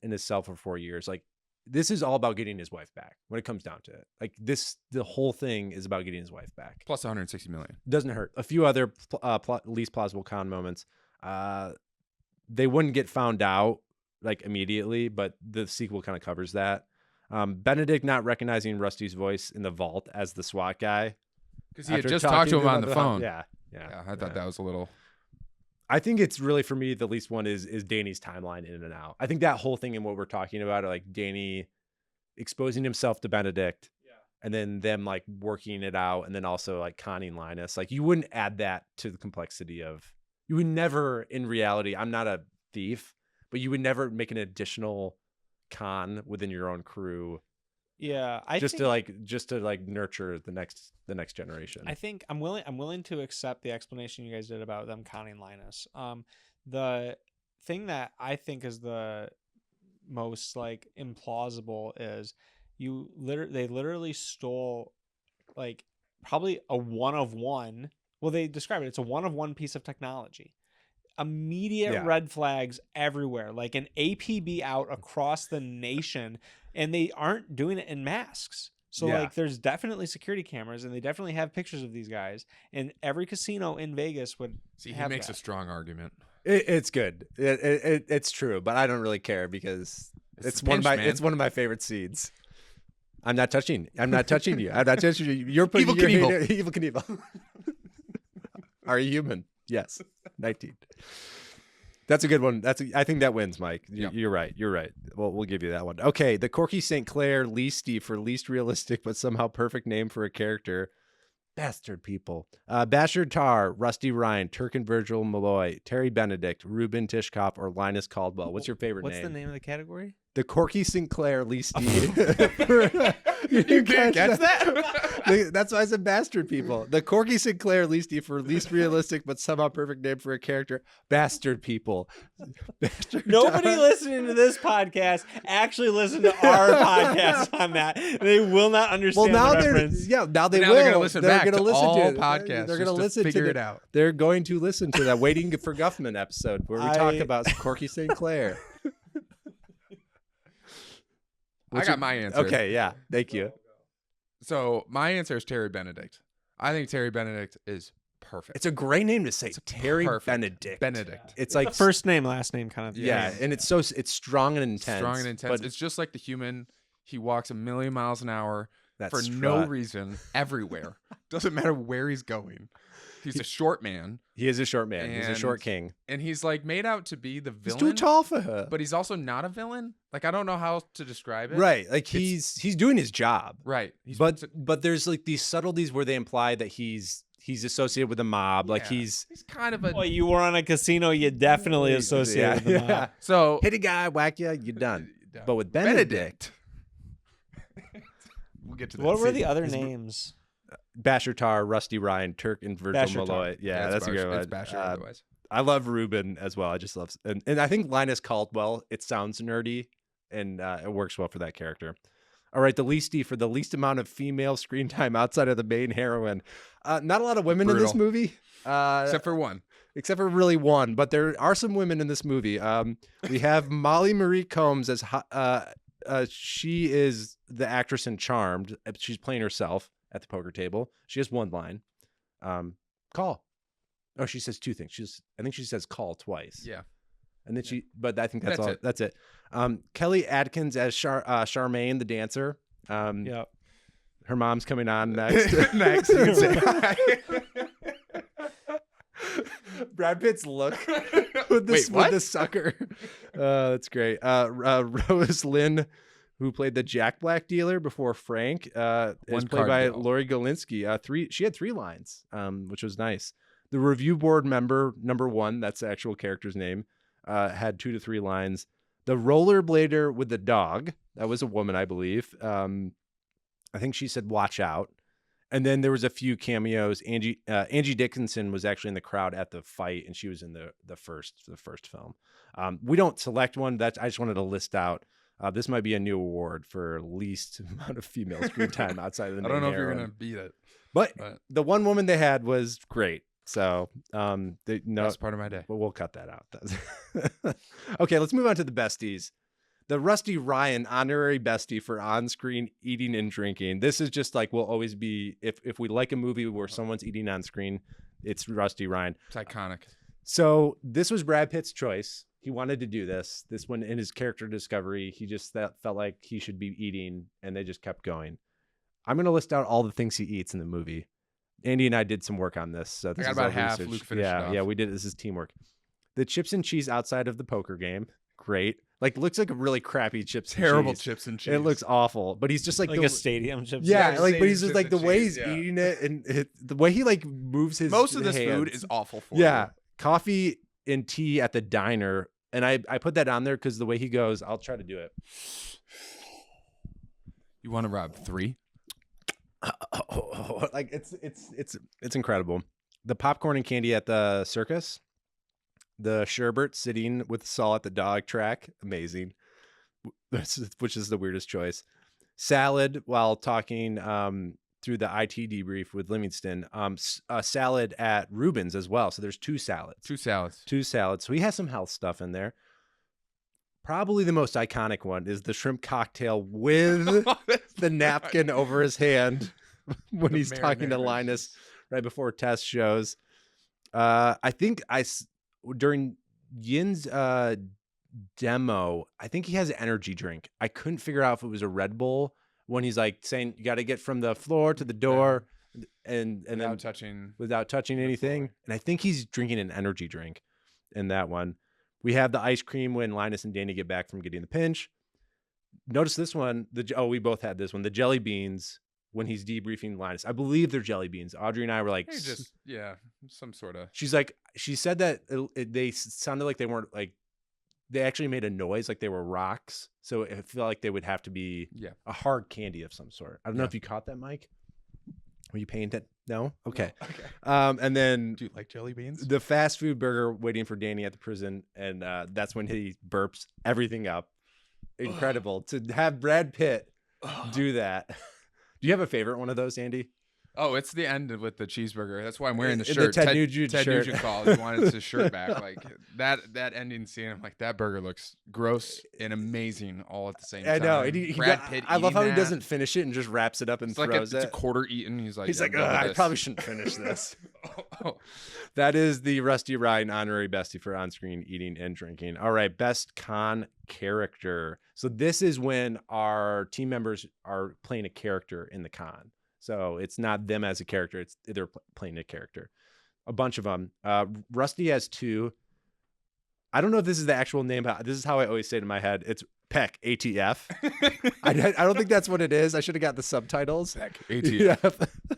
in his cell for 4 years. Like this is all about getting his wife back when it comes down to it. Like the whole thing is about getting his wife back. Plus 160 million. Doesn't hurt. A few other least plausible con moments. They wouldn't get found out like immediately, but the sequel kind of covers that. Benedict not recognizing Rusty's voice in the vault as the SWAT guy. Because he had after just talked to him on about the phone. Yeah. Yeah, I thought that was a little. I think it's really, for me, the least one is Danny's timeline in and out. I think that whole thing and what we're talking about, like Danny exposing himself to Benedict, and then them like working it out, and then also like conning Linus. Like you wouldn't add that to the complexity of. You would never, in reality, I'm not a thief, but you would never make an additional con within your own crew. Yeah, just to like nurture the next generation. I think I'm willing to accept the explanation you guys did about them conning Linus. The thing that I think is the most like implausible is they literally stole like probably a one of one. Well, they describe it. It's a one of one piece of technology. Immediate red flags everywhere, like an APB out across the nation, and they aren't doing it in masks. So like there's definitely security cameras, and they definitely have pictures of these guys, and every casino in Vegas would He makes a strong argument. It's good. It's true, but I don't really care because it's one of my favorite seeds. I'm not touching you. I'm not touching you. You're putting Evil Knievel. Evil Knievel. Are you human? Yes. 19. That's a good one. I think that wins, Mike. You're right. You're right. Well, we'll give you that one. Okay, the Corky St. Clair Leasty for least realistic but somehow perfect name for a character. Bastard people. Bashard Tar, Rusty Ryan, Turk and Virgil Malloy, Terry Benedict, Ruben Tishkoff, or Linus Caldwell. What's your favorite name? What's the name of the category? The Corky Sinclair Leasty. You didn't catch that? That's why I said bastard people. The Corky Sinclair Leasty for least realistic but somehow perfect name for a character. Bastard people. Nobody listening to this podcast actually listened to our podcast on that. They will not understand the reference. Now now will. They're going to listen They're back gonna to listen all to podcasts. They're going to listen figure to it out. They're going to listen to that Waiting for Guffman episode where we talk about Corky St. Clair. I got my answer. Okay, yeah. Thank you. So my answer is Terry Benedict. I think Terry Benedict is perfect. It's a great name to say. Terry perfect. Benedict. It's like first name, last name kind of. Yeah, and it's strong and intense. Strong and intense. But it's just like the human. He walks 1,000,000 miles an hour for strut. no reason everywhere. Doesn't matter where he's going. He's a short man. He is a short man. He's a short king. And he's like made out to be the villain. He's too tall for her. But he's also not a villain. Like I don't know how to describe it. Right. Like he's doing his job. Right. But there's like these subtleties where they imply that he's associated with the mob. Like he's kind of a. Well, you were on a casino. You definitely associated with the mob. So hit a guy, whack you, you're done. But with Benedict. We'll get to that. What were the other names? Bashard Tar, Rusty Ryan, Turk and Virgil Malloy. Yeah, that's a good one. It's Bashard otherwise. I love Ruben as well. I just love, and I think Linus Caldwell. It sounds nerdy, and it works well for that character. All right, the leasty for the least amount of female screen time outside of the main heroine. Not a lot of women in this movie, except for one. Except for really one, but there are some women in this movie. We have Molly Marie Combs as she is the actress in Charmed. She's playing herself at the poker table. She has one line. Call. Oh, she says two things. I think she says call twice. Yeah. And then but I think that's all. It. That's it. Kelly Adkins as Charmaine, the dancer. Yeah. Her mom's coming on next. Next. You can say hi. Brad Pitt's look with the sucker. That's great. Rose Lynn, who played the Jack Black dealer before Frank, is played by Lori Golinsky. She had 3 lines, which was nice. The review board member, number 1, that's the actual character's name, had 2 to 3 lines. The rollerblader with the dog, that was a woman, I believe. I think she said, "Watch out." And then there was a few cameos. Angie Dickinson was actually in the crowd at the fight, and she was in the first film. We don't select one. I just wanted to list out. This might be a new award for least amount of female screen time outside of the main I don't know heroine. if you're gonna beat it, but the one woman they had was great. So that's part of my day. But we'll cut that out. Okay, let's move on to the besties. The Rusty Ryan Honorary Bestie for on-screen eating and drinking. This is just like will always be if we like a movie where someone's eating on screen, it's Rusty Ryan. It's iconic. So this was Brad Pitt's choice. He wanted to do this. This one in his character discovery, he just felt like he should be eating, and they just kept going. I'm going to list out all the things he eats in the movie. Andy and I did some work on this. So this I got is about our half. research. Luke finished it off. Yeah, we did. This is teamwork. The chips and cheese outside of the poker game. Great. Like, looks like a really crappy chips and Terrible cheese. chips and cheese. It looks awful, but he's just like a stadium chips. Yeah, Yeah, like, but he's chips just like the and way cheese, he's yeah. eating it, and the way he like moves his Most of this hands. food is awful for Yeah, you. coffee and tea at the diner, and I put that on there because the way he goes, I'll try to do it. You want to rob 3? Like it's incredible. The popcorn and candy at the circus, the sherbet sitting with Saul at the dog track, amazing. Which is the weirdest choice. Salad while talking through the IT debrief with Livingston. A salad at Rubens as well. So there's 2 salads. 2 salads. 2 salads. So he has some health stuff in there. Probably the most iconic one is the shrimp cocktail with the napkin over his hand when he's talking to marinara. Linus right before test shows. I think during Yin's demo, I think he has an energy drink. I couldn't figure out if it was a Red Bull when he's like saying you got to get from the floor to the door and then without touching anything. And I think he's drinking an energy drink in that one. We have the ice cream when Linus and Danny get back from getting the pinch. Notice this one. We both had this one. The jelly beans when he's debriefing Linus. I believe they're jelly beans. Audrey and I were like, some sort of. She's like, she said that they sounded like they weren't like, they actually made a noise like they were rocks. So I feel like they would have to be a hard candy of some sort. I don't know if you caught that, Mike. Were you paying attention? No? Okay. No. Okay. And then Do you like jelly beans? the fast food burger waiting for Danny at the prison. And that's when he burps everything up. Incredible. To have Brad Pitt do that. Do you have a favorite one of those, Andy? Oh, it's the end with the cheeseburger. That's why I'm wearing the The shirt. Ted Nugent Ted shirt. Nugent called. He wanted his shirt back. Like that ending scene. I'm like, that burger looks gross and amazing all at the same time. I know. And Brad Pitt. I love how he eating that. doesn't finish it and just wraps it up and It's like throws it's a it. quarter eaten. He's like, He's "Yeah, like, I'm done with I this." probably shouldn't finish this. Oh. That is the Rusty Ryan Honorary Bestie for on-screen eating and drinking. All right, best con character. So this is when our team members are playing a character in the con. So it's not them as a character. It's they're playing a character. A bunch of them. Rusty has 2. I don't know if this is the actual name, but this is how I always say it in my head. It's Peck, ATF. I don't think that's what it is. I should have got the subtitles. Peck, ATF. Yeah.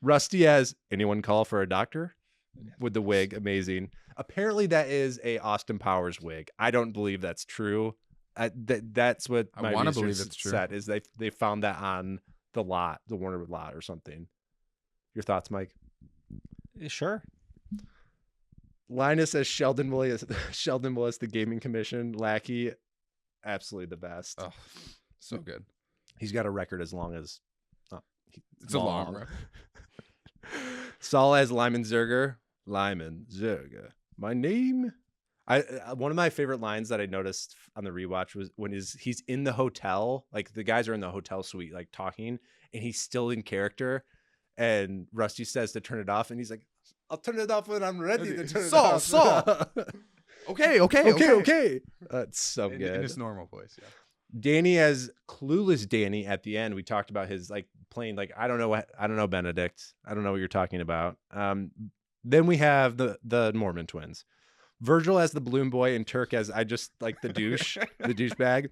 Rusty has anyone call for a doctor with the wig. Amazing. Apparently that is a Austin Powers wig. I don't believe that's true. That's what I my wanna research believe it's true. said is they found that on the lot, the Warner lot or something. Your thoughts, Mike? Sure. Linus as Sheldon Willis, the gaming commission lackey. Absolutely the best. Oh, so good. He's got a record as long as It's a long run. Saul as Lyman Zerger. My name. One of my favorite lines that I noticed on the rewatch was when he's in the hotel, like the guys are in the hotel suite, like talking, and he's still in character. And Rusty says to turn it off, and he's like, "I'll turn it off when I'm ready to turn it off." Saul. Okay. It's so good. In his normal voice, yeah. Danny as clueless Danny at the end. We talked about his like playing like I don't know Benedict. I don't know what you're talking about. Then we have the Mormon twins. Virgil as the balloon boy and Turk as I just like the douche, the douchebag.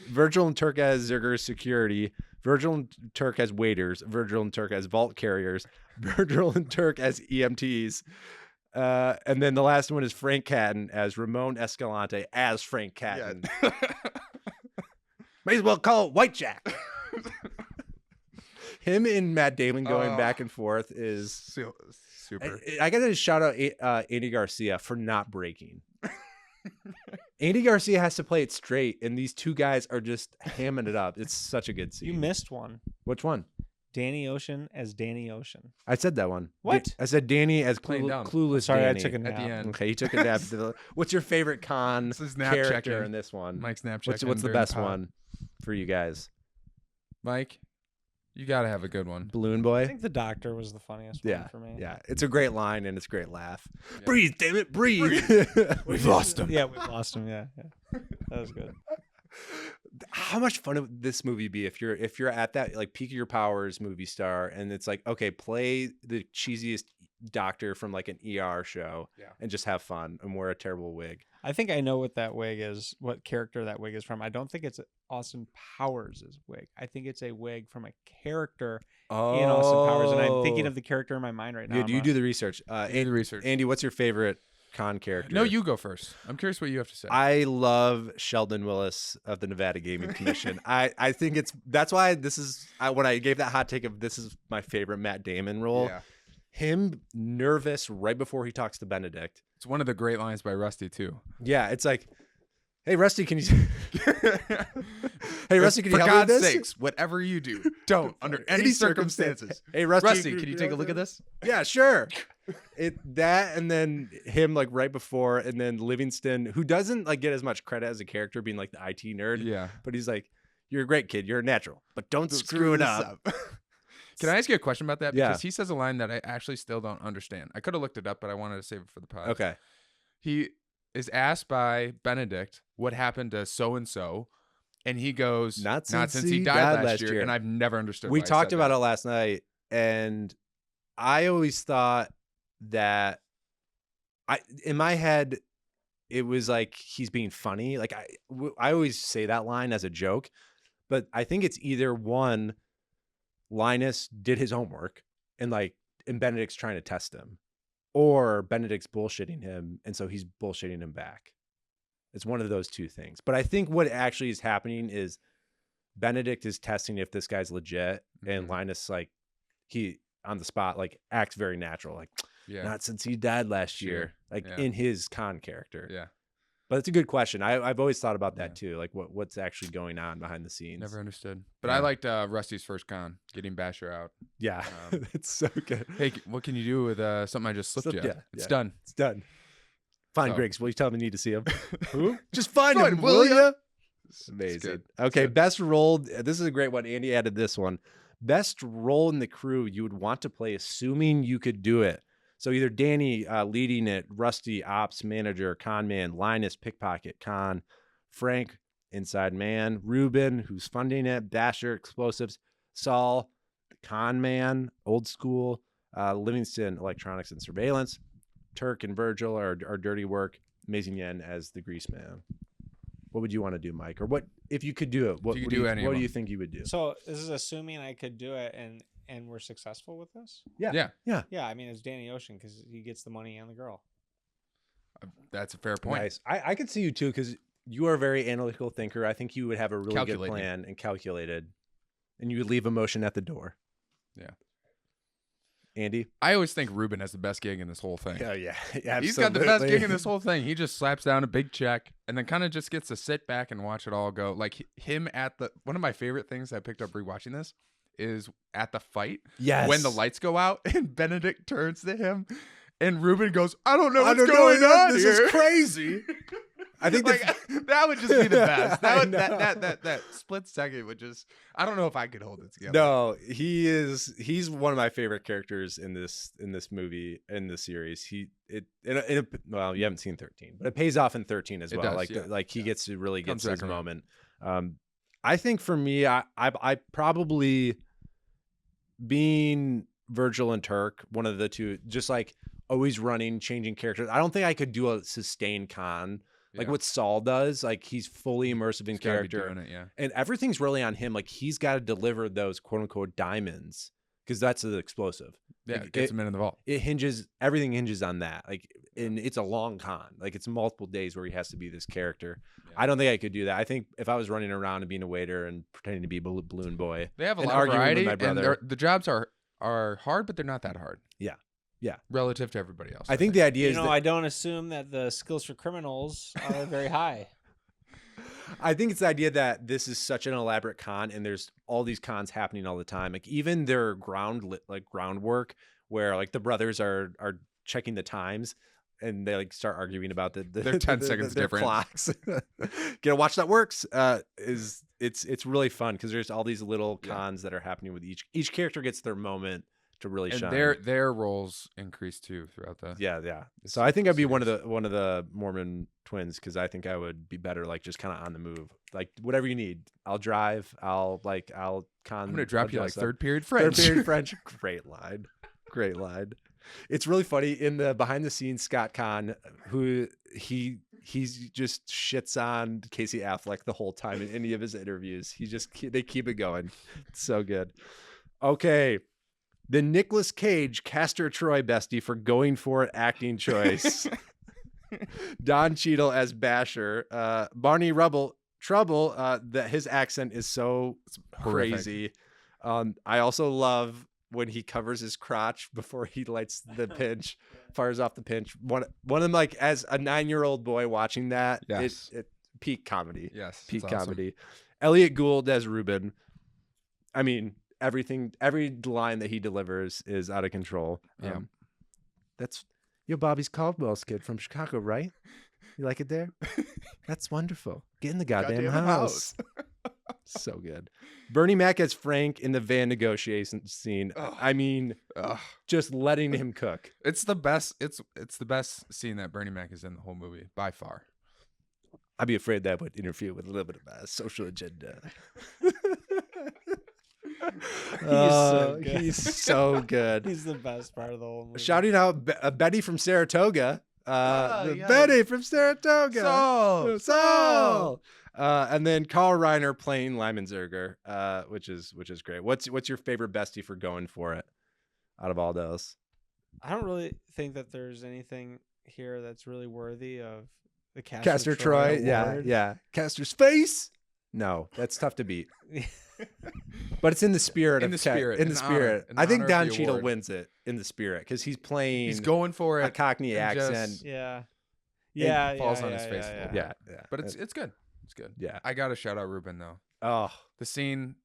Virgil and Turk as Zerger's security. Virgil and Turk as waiters. Virgil and Turk as vault carriers. Virgil and Turk as EMTs. And then the last one is Frank Catton as Ramon Escalante as Frank Catton. Yeah. May as well call it White Jack. Him and Matt Damon going back and forth is super. I got to shout out Andy Garcia for not breaking. Andy Garcia has to play it straight, and these two guys are just hamming it up. It's such a good scene. You missed one. Which one? Danny Ocean as Danny Ocean. I said that one. What? I said Danny as Playing dumb. clueless. Sorry, Danny. I took a nap. At the end. Okay, he took a nap. What's your favorite con This is nap character check-in. in this one? Mike's nap What's check-in the during best pod. one for you guys? Mike, You gotta have a good one. Balloon I Boy. think the doctor was the funniest one for me. Yeah, it's a great line and it's a great laugh. Yeah. Breathe, damn it, breathe. We've lost him. Yeah, we lost him. Yeah. That was good. How much fun would this movie be if you're at that like peak of your powers movie star and it's like, okay, play the cheesiest doctor from like an ER show and just have fun and wear a terrible wig. I think I know what that wig is, what character that wig is from. I don't think it's Austin Powers' wig. I think it's a wig from a character in Austin Powers, and I'm thinking of the character in my mind right now. You do the research. Do the research. Andy, what's your favorite con character? No, you go first. I'm curious what you have to say. I love Sheldon Willis of the Nevada Gaming Commission. I think that's why when I gave that hot take of this is my favorite Matt Damon role. Yeah. Him nervous right before he talks to Benedict. It's one of the great lines by Rusty too. Yeah, it's like, hey Rusty, can you? Hey Rusty, can you For help God's me with this? sakes, whatever you do, don't under any circumstances. Hey Rusty, Rusty, can you take a look at this? Yeah, sure. And then him like right before, and then Livingston, who doesn't like get as much credit as a character, being like the IT nerd. Yeah, but he's like, you're a great kid, you're a natural, but don't screw it this up. Can I ask you a question about that? Yeah. Because he says a line that I actually still don't understand. I could have looked it up, but I wanted to save it for the pod. Okay. He is asked by Benedict what happened to so and so, and he goes, Not since since he he died last year. And I've never understood. We why he talked said about that. it last night, and I always thought that in my head, it was like he's being funny. Like I always say that line as a joke, but I think it's either one, Linus did his homework and Benedict's trying to test him, or Benedict's bullshitting him, and so he's bullshitting him back. It's one of those two things. But I think what actually is happening is Benedict is testing if this guy's legit, and Linus, like, he on the spot, like, acts very natural, like, not since he died last year, like in his con character. Yeah. But it's a good question. I've always thought about that too, like what's actually going on behind the scenes. Never understood. But I liked Rusty's first con, getting Basher out. Yeah, it's so good. Hey, what can you do with something I just slipped you? It's done. It's done. Fine, So- Griggs. Will you tell him I need to see him? Who? Just find Find him, him, will will you? ya? Amazing. good. Okay, Good. best role. This is a great one. Andy added this one. Best role in the crew you would want to play, assuming you could do it. So either Danny leading it, Rusty, ops manager, con man, Linus, pickpocket, con, Frank, inside man, Ruben, who's funding it, Basher, explosives, Saul, con man, old school, Livingston, electronics and surveillance, Turk and Virgil are dirty work, Amazing Yen as the grease man. What would you want to do, Mike? Or what if you could do it? What, If you what could do do you, any of what do them. you think you would do? So this is assuming I could do it and we're successful with this? Yeah. Yeah, I mean, it's Danny Ocean because he gets the money and the girl. That's a fair point. Nice. I could see you too, because you are a very analytical thinker. I think you would have a really good Calculating. plan and calculated, and you would leave emotion at the door. Yeah. Andy? I always think Ruben has the best gig in this whole thing. Oh, yeah. He's got the best gig in this whole thing. He just slaps down a big check and then kind of just gets to sit back and watch it all go. Like him at one of my favorite things I picked up rewatching this is at the fight. Yes. When the lights go out and Benedict turns to him and Ruben goes, I don't know what's going on This here. is crazy. I think Like, that would just be the best. I That would know. that split second would just. I don't know if I could hold it together. No, he's one of my favorite characters in this movie, in the series. Well, you haven't seen 13, but it pays off in 13 as It well. does, yeah. He gets to really Comes get his back around. moment. I think for me, I probably, being Virgil and Turk, one of the two, just like always running, changing characters. I don't think I could do a sustained con like Yeah. what Saul does. Like he's fully immersive in He's gotta be character. doing it, yeah. And everything's really on him. Like he's got to deliver those quote unquote diamonds, because that's the explosive. Yeah, Like, it gets him in the vault. Everything hinges on that. Like, and it's a long con. Like it's multiple days where he has to be this character. Yeah. I don't think I could do that. I think if I was running around and being a waiter and pretending to be Balloon Boy, They have a and lot of arguing with variety, my and brother. the jobs are hard, but they're not that hard. Yeah. Yeah. Relative to everybody else. I think the idea You is know, that I don't assume that the skills for criminals are very high. I think it's the idea that this is such an elaborate con, and there's all these cons happening all the time. Like even their groundwork, where like the brothers are checking the times. and they like start arguing about They're 10 seconds their different. clocks. Get a watch that works. It's really fun because there's all these little cons that are happening with each character gets their moment to really And shine. their roles increase too throughout the. Yeah. So I think I'd be one of the Mormon twins because I think I would be better like just kind of on the move. Like whatever you need, I'll drive. I'll con. I'm gonna drop you like adjust up. third period French. Third period French. Great line. It's really funny in the behind the scenes. Scott Conn, who he's just shits on Casey Affleck the whole time in any of his interviews. They keep it going. It's so good. Okay. The Nicolas Cage Castor Troy bestie for going for it acting choice. Don Cheadle as Basher. Barney Trouble, that his accent is so crazy. I also love when he covers his crotch before he lights the pinch, fires off the pinch. One of them, like as a 9-year-old boy watching that, Yes. it peak comedy. Yes, Peak it's awesome. comedy. Elliot Gould as Ruben. I mean, every line that he delivers is out of control. Yeah. That's you're Bobby's Caldwell's kid from Chicago, right? You like it there? That's wonderful. Get in the goddamn house. So good. Bernie Mac as Frank in the van negotiation scene. I mean, just letting him cook. It's the best. It's the best scene that Bernie Mac is in the whole movie by far. I'd be afraid that would interfere with a little bit of my social agenda. He's so good. He's the best part of the whole movie. Shouting out Betty from Saratoga. Betty from Saratoga. Saul. And then Carl Reiner playing Lyman Zerger, which is great. What's your favorite bestie for going for it out of all those? I don't really think that there's anything here that's really worthy of the Castor Troy. award. Yeah. Castor's face. No, that's tough to beat. But it's in the spirit In of the spirit. In In the honor- spirit. in I think honor of Don the Cheadle award. wins it in the spirit because he's playing He's going for a it. Cockney and just- accent. Yeah. It Yeah. falls yeah, on his yeah, face yeah, a yeah. little Yeah. But it's good. It's good. Yeah. I gotta shout out Ruben though. Oh, The scene,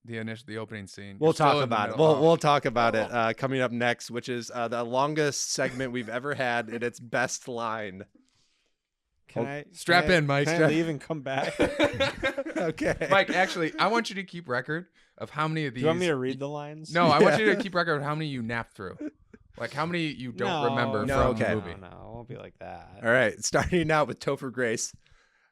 the opening scene. we'll You're still talk in the about it. middle. We'll talk about it coming up next, which is the longest segment we've ever had in its best line. Can I Strap can I- in, Mike. Can I leave and come back? Okay. Mike, actually, I want you to keep record of how many of Do these. you want me to read the lines? No, I want you to keep record of how many you napped through. Like how many you don't remember No, from okay. the movie. No, it won't be like that. All right. Starting out with Topher Grace.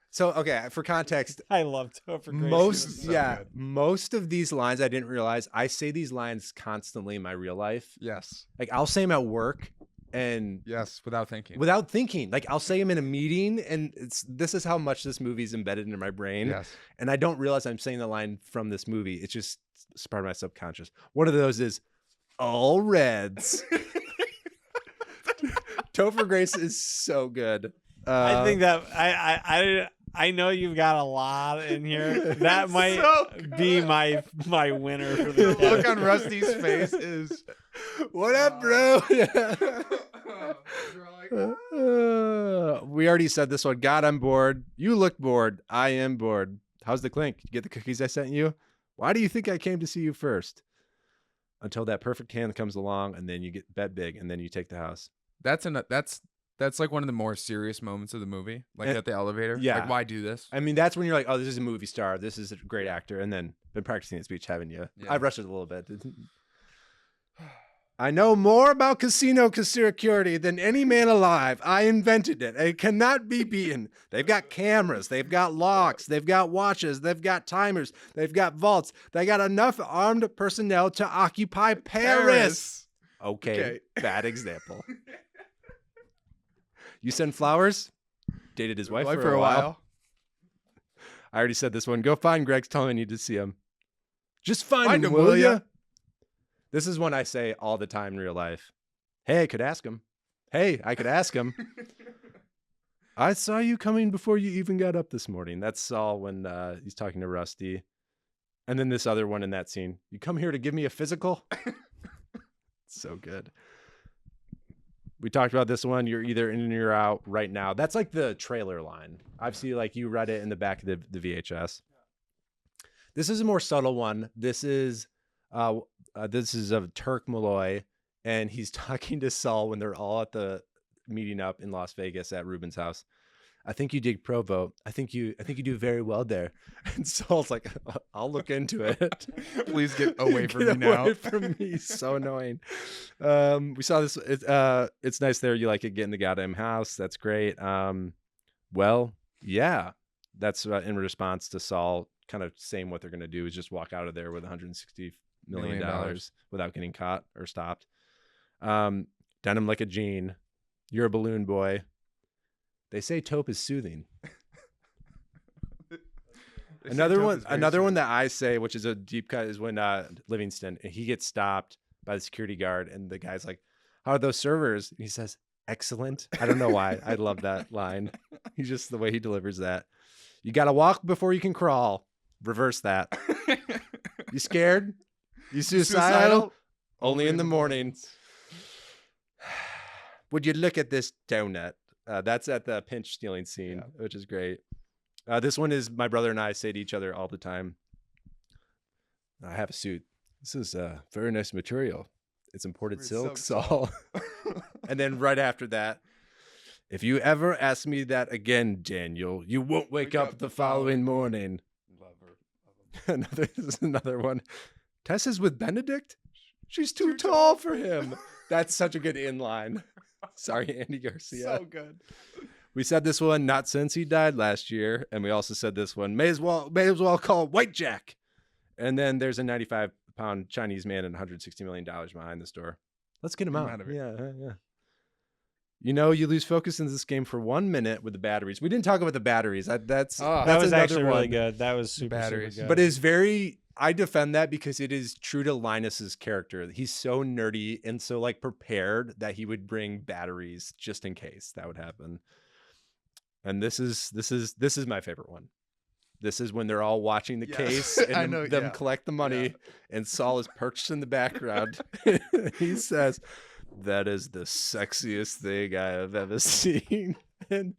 So, okay, for context, I love Topher Grace. most of these lines I didn't realize. I say these lines constantly in my real life. Yes. Like I'll say them at work and Yes, without thinking. without thinking. Like I'll say them in a meeting, and this is how much this movie's embedded into my brain. Yes. And I don't realize I'm saying the line from this movie. It's just it's part of my subconscious. One of those is all Reds. Topher Grace is so good. I think that I know you've got a lot in here. That might be my winner for the The look on Rusty's face is. What up, bro? We already said this one. God, I'm bored. You look bored. I am bored. How's the clink? You get the cookies I sent you? Why do you think I came to see you first? Until that perfect hand comes along, and then you get bet big, and then you take the house. That's like one of the more serious moments of the movie, like And- at the elevator. yeah. Like, why do this? I mean, that's when you're like, oh, this is a movie star. This is a great actor. And then been practicing that speech, haven't you? Yeah. I've rushed it a little bit. I know more about casino security than any man alive. I invented it. It cannot be beaten. They've got cameras. They've got locks. They've got watches. They've got timers. They've got vaults. They got enough armed personnel to occupy Paris. Okay. Bad example. You send flowers? Dated his wife for a while. I already said this one. Go find Greg's telling you to see him. Just find him, will ya? This is one I say all the time in real life. Hey, I could ask him. Hey, I could ask him. I saw you coming before you even got up this morning. That's Saul when he's talking to Rusty. And then this other one in that scene. You come here to give me a physical? So good. We talked about this one. You're either in or you're out right now. That's like the trailer line. I've seen like you read it in the back of the VHS. This is a more subtle one. This is of Turk Malloy, and he's talking to Saul when they're all at the meeting up in Las Vegas at Ruben's house. I think you dig Provo. I think you do very well there. And Saul's like, I'll look into it. Please get away from Get me now. away from me. So annoying. We saw this. It's nice there. You like it, get in the goddamn house. That's great. Well, yeah, that's in response to Saul kind of saying what they're going to do is just walk out of there with $160 million without getting caught or stopped. Denim like a jean. You're a balloon boy. They say taupe is soothing. Another one that I say, which is a deep cut, is when Livingston, he gets stopped by the security guard, and the guy's like, "How are those servers?" And he says, "Excellent." I don't know why. I love that line. He's just the way he delivers that. You got to walk before you can crawl. Reverse that. You scared? You suicidal? Only in the mornings. Would you look at this donut? That's at the pinch stealing scene, which is great. This one is my brother and I say to each other all the time. I have a suit. This is very nice material. It's imported silk, Saul. And then right after that, if you ever ask me that again, Daniel, you won't wake up the following morning. Love her. This is another one. Tess is with Benedict? She's too tall for him. That's such a good in-line. Sorry, Andy Garcia. So good. We said this one not since he died last year, and we also said this one may as well call White Jack. And then there's a 95-pound Chinese man and $160 million behind the store. Let's get him out. Yeah. You know, you lose focus in this game for 1 minute with the batteries. We didn't talk about the batteries. That was actually really good. That was super good. But it's very. I defend that because it is true to Linus's character. He's so nerdy and so like prepared that he would bring batteries just in case that would happen. And this is my favorite one. This is when they're all watching the case and them collect the money, and Saul is perched in the background. He says, "That is the sexiest thing I have ever seen." And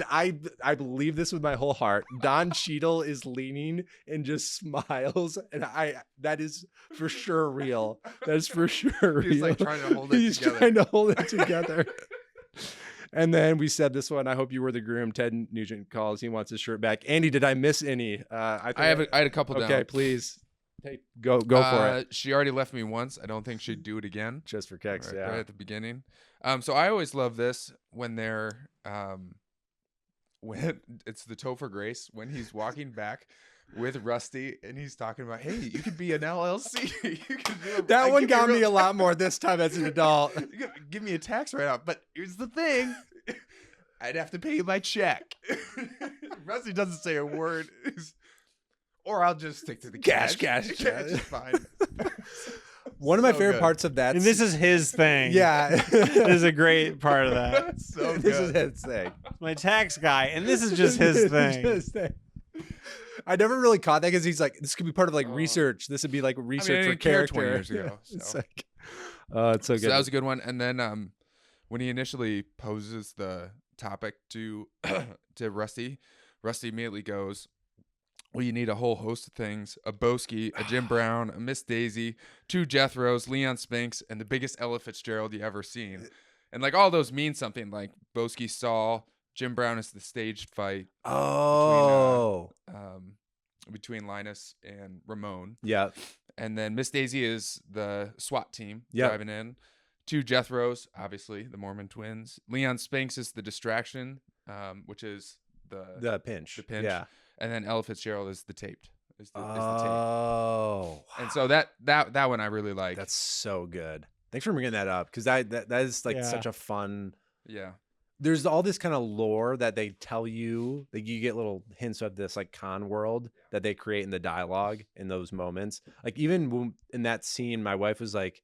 I believe this with my whole heart. Don Cheadle is leaning and just smiles, and that is for sure real. That is for sure real. He's like trying to hold it together. Trying to hold it together. And then we said this one. I hope you were the groom. Ted Nugent calls. He wants his shirt back. Andy, did I miss any? I had a couple down. Okay, please. Go for it. She already left me once. I don't think she'd do it again. Just for kicks, right at the beginning. So I always love this when they're when it's the Topher Grace when he's walking back with Rusty and he's talking about, hey, you could be an LLC. You could do that one got me a lot more this time as an adult. You could give me a tax write-off, but here's the thing. I'd have to pay you by check. Rusty doesn't say a word. Or I'll just stick to the cash. Cash is fine. One of my favorite parts of that. And this is his thing. Yeah. This is a great part of that. So good. This is his thing. My tax guy. And this is just his thing. I never really caught that because he's like, this could be part of like research. This would be like research for character. 20 years ago. So. It's like, it's so good. So that was a good one. And then when he initially poses the topic to Rusty immediately goes, well, you need a whole host of things: a Boski, a Jim Brown, a Miss Daisy, 2 Jethros, Leon Spinks, and the biggest Ella Fitzgerald you ever seen. And like all those mean something. Like Boski Saul, Jim Brown is the staged fight. Between Linus and Ramon. Yeah. And then Miss Daisy is the SWAT team driving in. 2 Jethros, obviously the Mormon twins. Leon Spinks is the distraction, which is the pinch. Yeah. And then Ella Fitzgerald is the taped. Is the tape. Wow. And so that one I really like. That's so good. Thanks for bringing that up because that is like such a fun. Yeah. There's all this kind of lore that they tell you that you get little hints of this like con world that they create in the dialogue in those moments. Like even in that scene, my wife was like,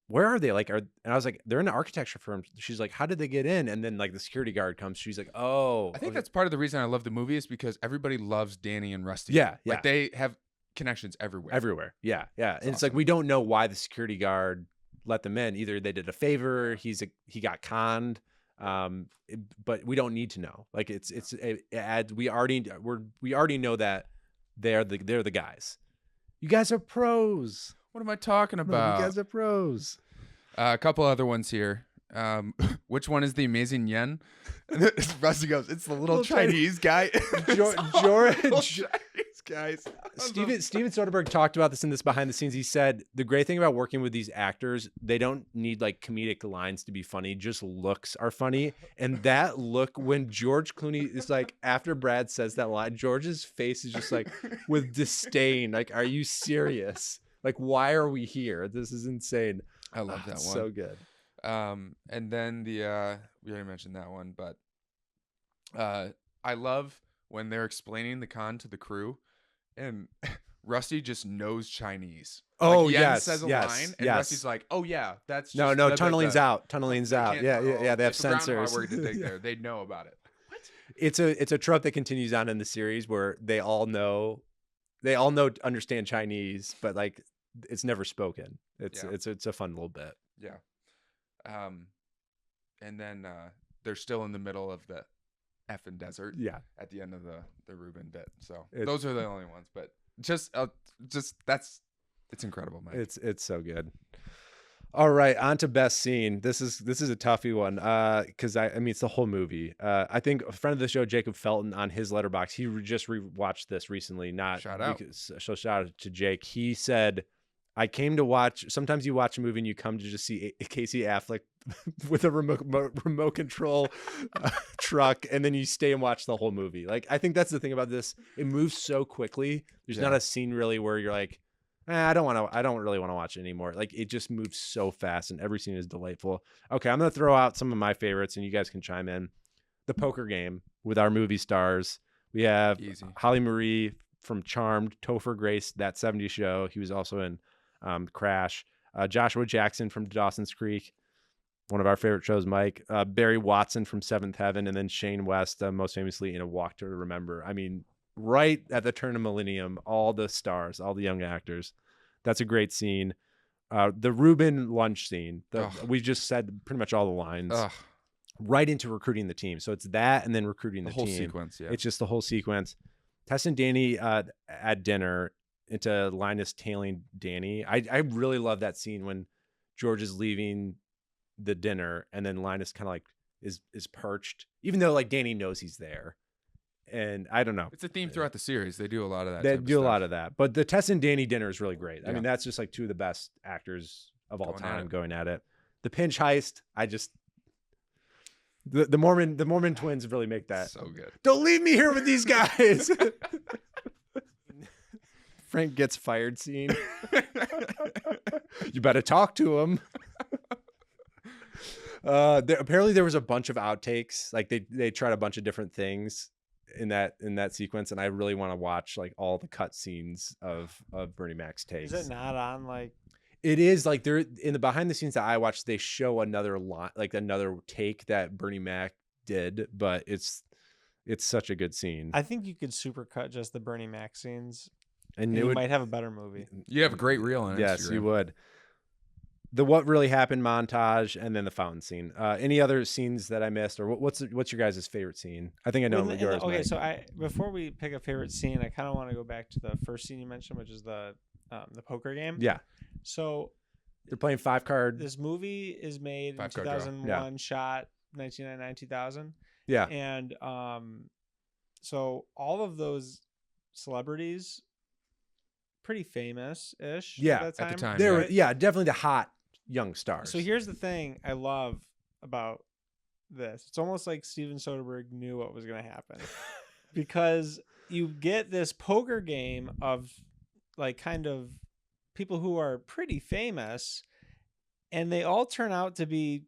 where are they? And I was like, they're in an architecture firm. She's like, how did they get in? And then like the security guard comes. She's like, oh. I think that's part of the reason I love the movie is because everybody loves Danny and Rusty. Yeah. Like they have connections everywhere. Yeah. And awesome. It's like, we don't know why the security guard let them in. Either they did a favor, he got conned. But we don't need to know. Like it adds, we already know that they're the guys. You guys are pros. What am I talking about? You guys are pros. A couple other ones here. Which one is the amazing yen? And Rusty goes, it's the little Chinese guy. George. Guys. Steven Soderbergh talked about this in this behind the scenes. He said the great thing about working with these actors, they don't need like comedic lines to be funny. Just looks are funny. And that look when George Clooney is like, after Brad says that line, George's face is just like with disdain. Like, are you serious? Like, why are we here? This is insane. I love that one. So good. And then we already mentioned that one, but I love when they're explaining the con to the crew and Rusty just knows Chinese. Oh, like, Yen yes, says a yes, line, and yes. Rusty's like, "Oh yeah, that's No, just no, the- tunneling's out. Tunneling's out. Yeah. They have it's a groundhog sensors. word to dig there. They know about it. It's a trope that continues on in the series where they all understand Chinese, but like it's never spoken. It's a fun little bit. Yeah. And then they're still in the middle of the effing desert. Yeah. At the end of the Reuben bit. So It- those are the only ones, but it's incredible, Mike. It's so good. All right, on to best scene. This is a toughy one because I mean it's the whole movie. I think a friend of the show, Jacob Felton, on his Letterboxd, he just rewatched this recently. Shout out. So shout out to Jake. He said, "I came to watch. Sometimes you watch a movie and you come to just see Casey Affleck with a remote control truck, and then you stay and watch the whole movie." Like I think that's the thing about this. It moves so quickly. There's not a scene really where you're like, I don't really want to watch it anymore. Like it just moves so fast and every scene is delightful. Okay, I'm going to throw out some of my favorites and you guys can chime in. The poker game with our movie stars. We have Easy. Holly Marie from Charmed, Topher Grace, That 70s Show. He was also in Crash. Joshua Jackson from Dawson's Creek, one of our favorite shows, Mike. Barry Watson from Seventh Heaven, and then Shane West, most famously in A Walk to Remember. I mean, right at the turn of millennium, all the stars, all the young actors. That's a great scene. The Reuben lunch scene. We just said pretty much all the lines. Right into recruiting the team. So it's that and then recruiting the whole team. sequence, yeah. It's just the whole sequence. Tess and Danny at dinner into Linus tailing Danny. I really love that scene when George is leaving the dinner and then Linus kind of like is perched, even though like Danny knows he's there. And I don't know. It's a theme throughout the series. They do a lot of that. They type of do a stuff. lot of that. But the Tess and Danny dinner is really great. I Yeah. mean, that's just like two of the best actors of all Going at time it. going at it. The pinch heist, the Mormon twins really make that. So good. Don't leave me here with these guys. Frank gets fired scene. You better talk to him. Apparently there was a bunch of outtakes. Like they tried a bunch of different things in that sequence, and I really want to watch like all the cut scenes of Bernie Mac's takes. Is it not on like? It is like they're in the behind the scenes that I watched. They show another line, like another take that Bernie Mac did, but it's such a good scene. I think you could supercut just the Bernie Mac scenes, and you might have a better movie. You have a great reel on Yes, Instagram. you would. The what really happened montage, and then the fountain scene. Any other scenes that I missed, or what's your guys' favorite scene? I think I know Well, yours. okay, Mike. so before we pick a favorite scene, I kind of want to go back to the first scene you mentioned, which is the poker game. Yeah, So they're playing 5-card. this movie is made in 5-card draw. 2001, shot 1999, 2000. Yeah, And so all of those celebrities, pretty famous-ish. Yeah, at that at the time. time, they were right? definitely the hot young stars. So here's the thing I love about this. It's almost like Steven Soderbergh knew what was going to happen because you get this poker game of like kind of people who are pretty famous and they all turn out to be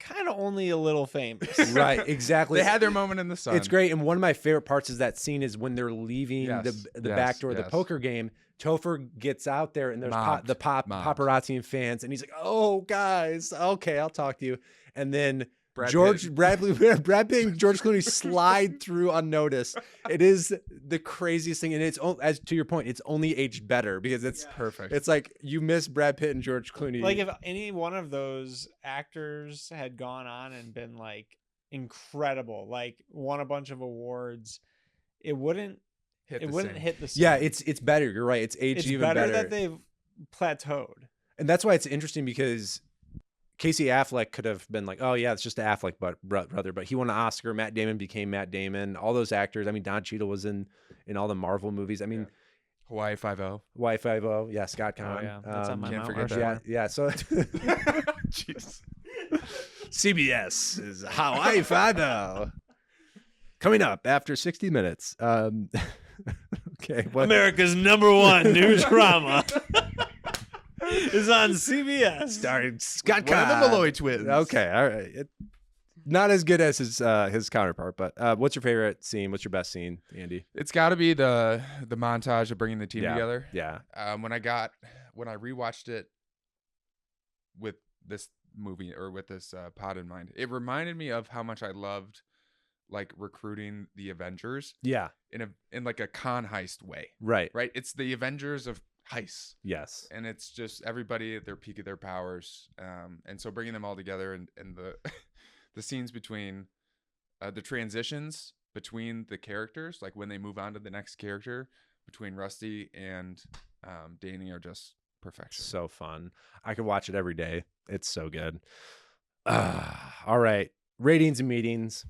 kind of only a little famous. right, exactly. They had their moment in the sun. It's great, and one of my favorite parts is that scene is when they're leaving Yes, the yes, back door of the yes. poker game. Topher gets out there, and there's Mobbed. Mobbed. paparazzi and fans, and he's like, "Oh, guys, okay, I'll talk to you." And then Brad Brad Pitt. Pitt and George Clooney slide through unnoticed. It is the craziest thing, and it's as to your point, it's only aged better because it's Perfect. It's like you miss Brad Pitt and George Clooney. Like if any one of those actors had gone on and been like incredible, like won a bunch of awards, it wouldn't Hit it the wouldn't same. hit the same. yeah, it's better. You're right. It's aged it's even better better. that they've plateaued. And that's why it's interesting because Casey Affleck could have been like, oh yeah, it's just Affleck brother, but he won an Oscar. Matt Damon became Matt Damon. All those actors. I mean, Don Cheadle was in all the Marvel movies. I mean, Hawaii Five-0. Y50. Yeah, Scott Conn. Oh, yeah. That's on my Can't Mount forget Rushmore. that. Yeah. So Jeez. CBS is Hawaii Five-0. Coming up after 60 minutes. Okay. What? America's #1 new drama is on CBS. Starring Scott One of Conn. the Malloy twins. Okay, all right. Not as good as his counterpart, but what's your favorite scene? What's your best scene, Andy? It's got to be the montage of bringing the team Yeah. together. Yeah. When I rewatched it with this movie or with this pod in mind, it reminded me of how much I loved like recruiting the Avengers Yeah. in like a con heist way. Right. Right? It's the Avengers of heists. Yes. And it's just everybody at their peak of their powers. And so bringing them all together and the the scenes between the transitions between the characters, like when they move on to the next character, between Rusty and Danny are just perfection. So fun. I could watch it every day. It's so good. All right. Ratings and meetings.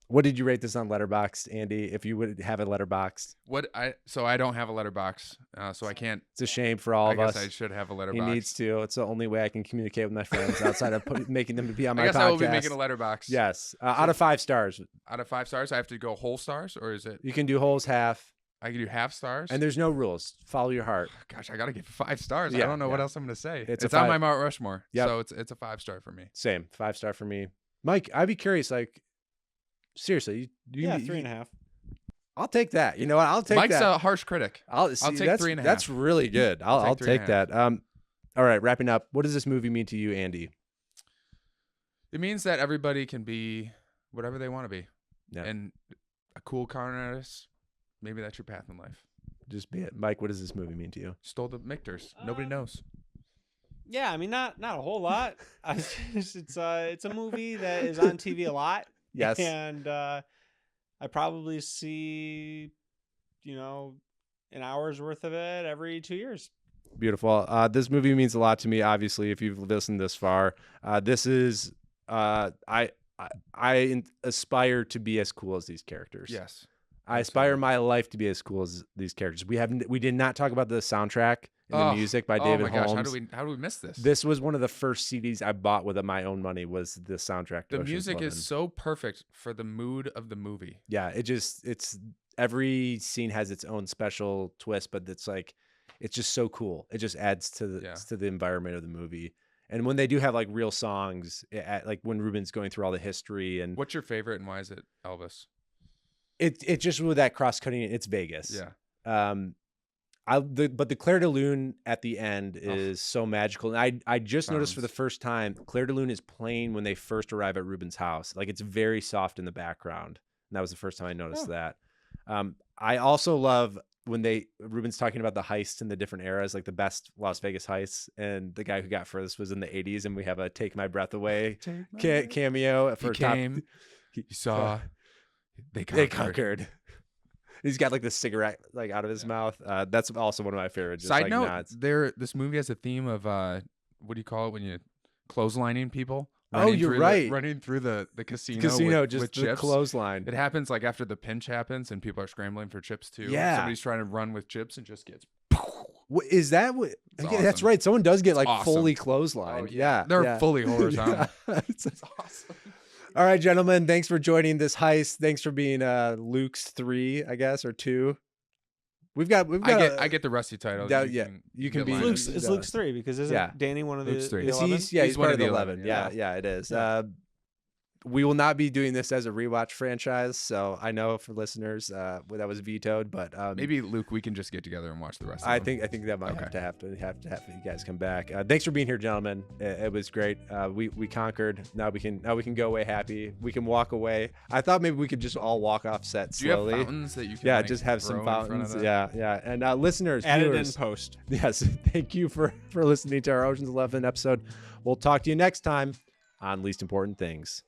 What did you rate this on Letterboxd, Andy? If you would have a Letterboxd. So I don't have a letterbox, so I can't. It's a shame for all I of guess us. I should have a He letterbox. needs to. It's the only way I can communicate with my friends outside of making them to be on my I guess podcast. I will be making a letterbox. Yes. Out of 5 stars. Out of 5 stars, I have to go whole stars, or is it? You can do wholes, half, I can do half stars. and there's no rules. Follow your heart. Gosh, I gotta give it 5 stars. Yeah, I don't know what yeah. else I'm gonna say. It's It's a on 5. my Mount Rushmore. Yep. So it's a 5-star for me. Same. 5 star for me. Mike, I'd be curious. Like, seriously, Yeah, 3.5. I'll take that. You know what? I'll take Mike's that. a harsh critic. I'll take that's, 3.5. That's really good. I'll take take 3.5. that. All right, wrapping up. What does this movie mean to you, Andy? It means that everybody can be whatever they want to be, Yeah. and a cool con artist. Maybe that's your path in life. Just be it. Mike, what does this movie mean to you? Stole the Mictors. Nobody knows. Yeah, I mean, not a whole lot. It's a movie that is on TV a lot. Yes. And I probably see, an hour's worth of it every 2 years. Beautiful. This movie means a lot to me. Obviously, if you've listened this far, this is I aspire to be as cool as these characters. Yes. I aspire my life to be as cool as these characters. We did not talk about the soundtrack and the music by David Oh my gosh, Holmes. how do we miss this? This was one of the first CDs I bought with my own money. Was the soundtrack? to The Ocean's music 11. is so perfect for the mood of the movie. Yeah, it's every scene has its own special twist, but it's just so cool. It just adds to the environment of the movie. And when they do have like real songs, like when Ruben's going through all the history and What's your favorite and why is it Elvis? it just with that cross cutting, it's Vegas. Yeah. But the Claire de Lune at the end is so magical. And I just noticed for the first time, Claire de Lune is playing when they first arrive at Ruben's house. Like it's very soft in the background. And that was the first time I noticed that. I also love when Ruben's talking about the heists in the different eras, like the best Las Vegas heists. And the guy who got furthest was in the 80s. And we have a Take My Breath Away cameo for He saw. They conquered. He's got like the cigarette like out of his mouth. That's also one of my favorites. Just, Side like, note, nods. this movie has a theme of what do you call it when you clotheslining people? Oh, you're right. Running through the casino. Casino, with just the chips. clothesline. It happens like after the pinch happens and people are scrambling for chips too. Yeah. Somebody's trying to run with chips and just gets. Is that what? It's Yeah, that's awesome. right. Someone does get like awesome. fully clotheslined. Oh, yeah. They're fully horizontal. It's awesome. All right, gentlemen. Thanks for joining this heist. Thanks for being Luke's 3, I guess, or 2. We've got. I get the Rusty title. You can get be Linus. It's Luke's 3 because isn't Danny one of the Luke's 3. the 11? He's one part of of the the 11. 11, Yeah, yeah. it is. We will not be doing this as a rewatch franchise. So I know for listeners, that was vetoed. But Maybe Luke, we can just get together and watch the rest. I of them. think that might Okay. have to you guys come back. Thanks for being here, gentlemen. It was great. We conquered. Now we can go away happy. We can walk away. I thought maybe we could just all walk off set Do you have slowly. fountains that you can? Yeah, like, just have throw some in front of fountains. that? Yeah. And listeners, Add it in viewers, post. yes, thank you for listening to our Ocean's 11 episode. We'll talk to you next time on Least Important Things.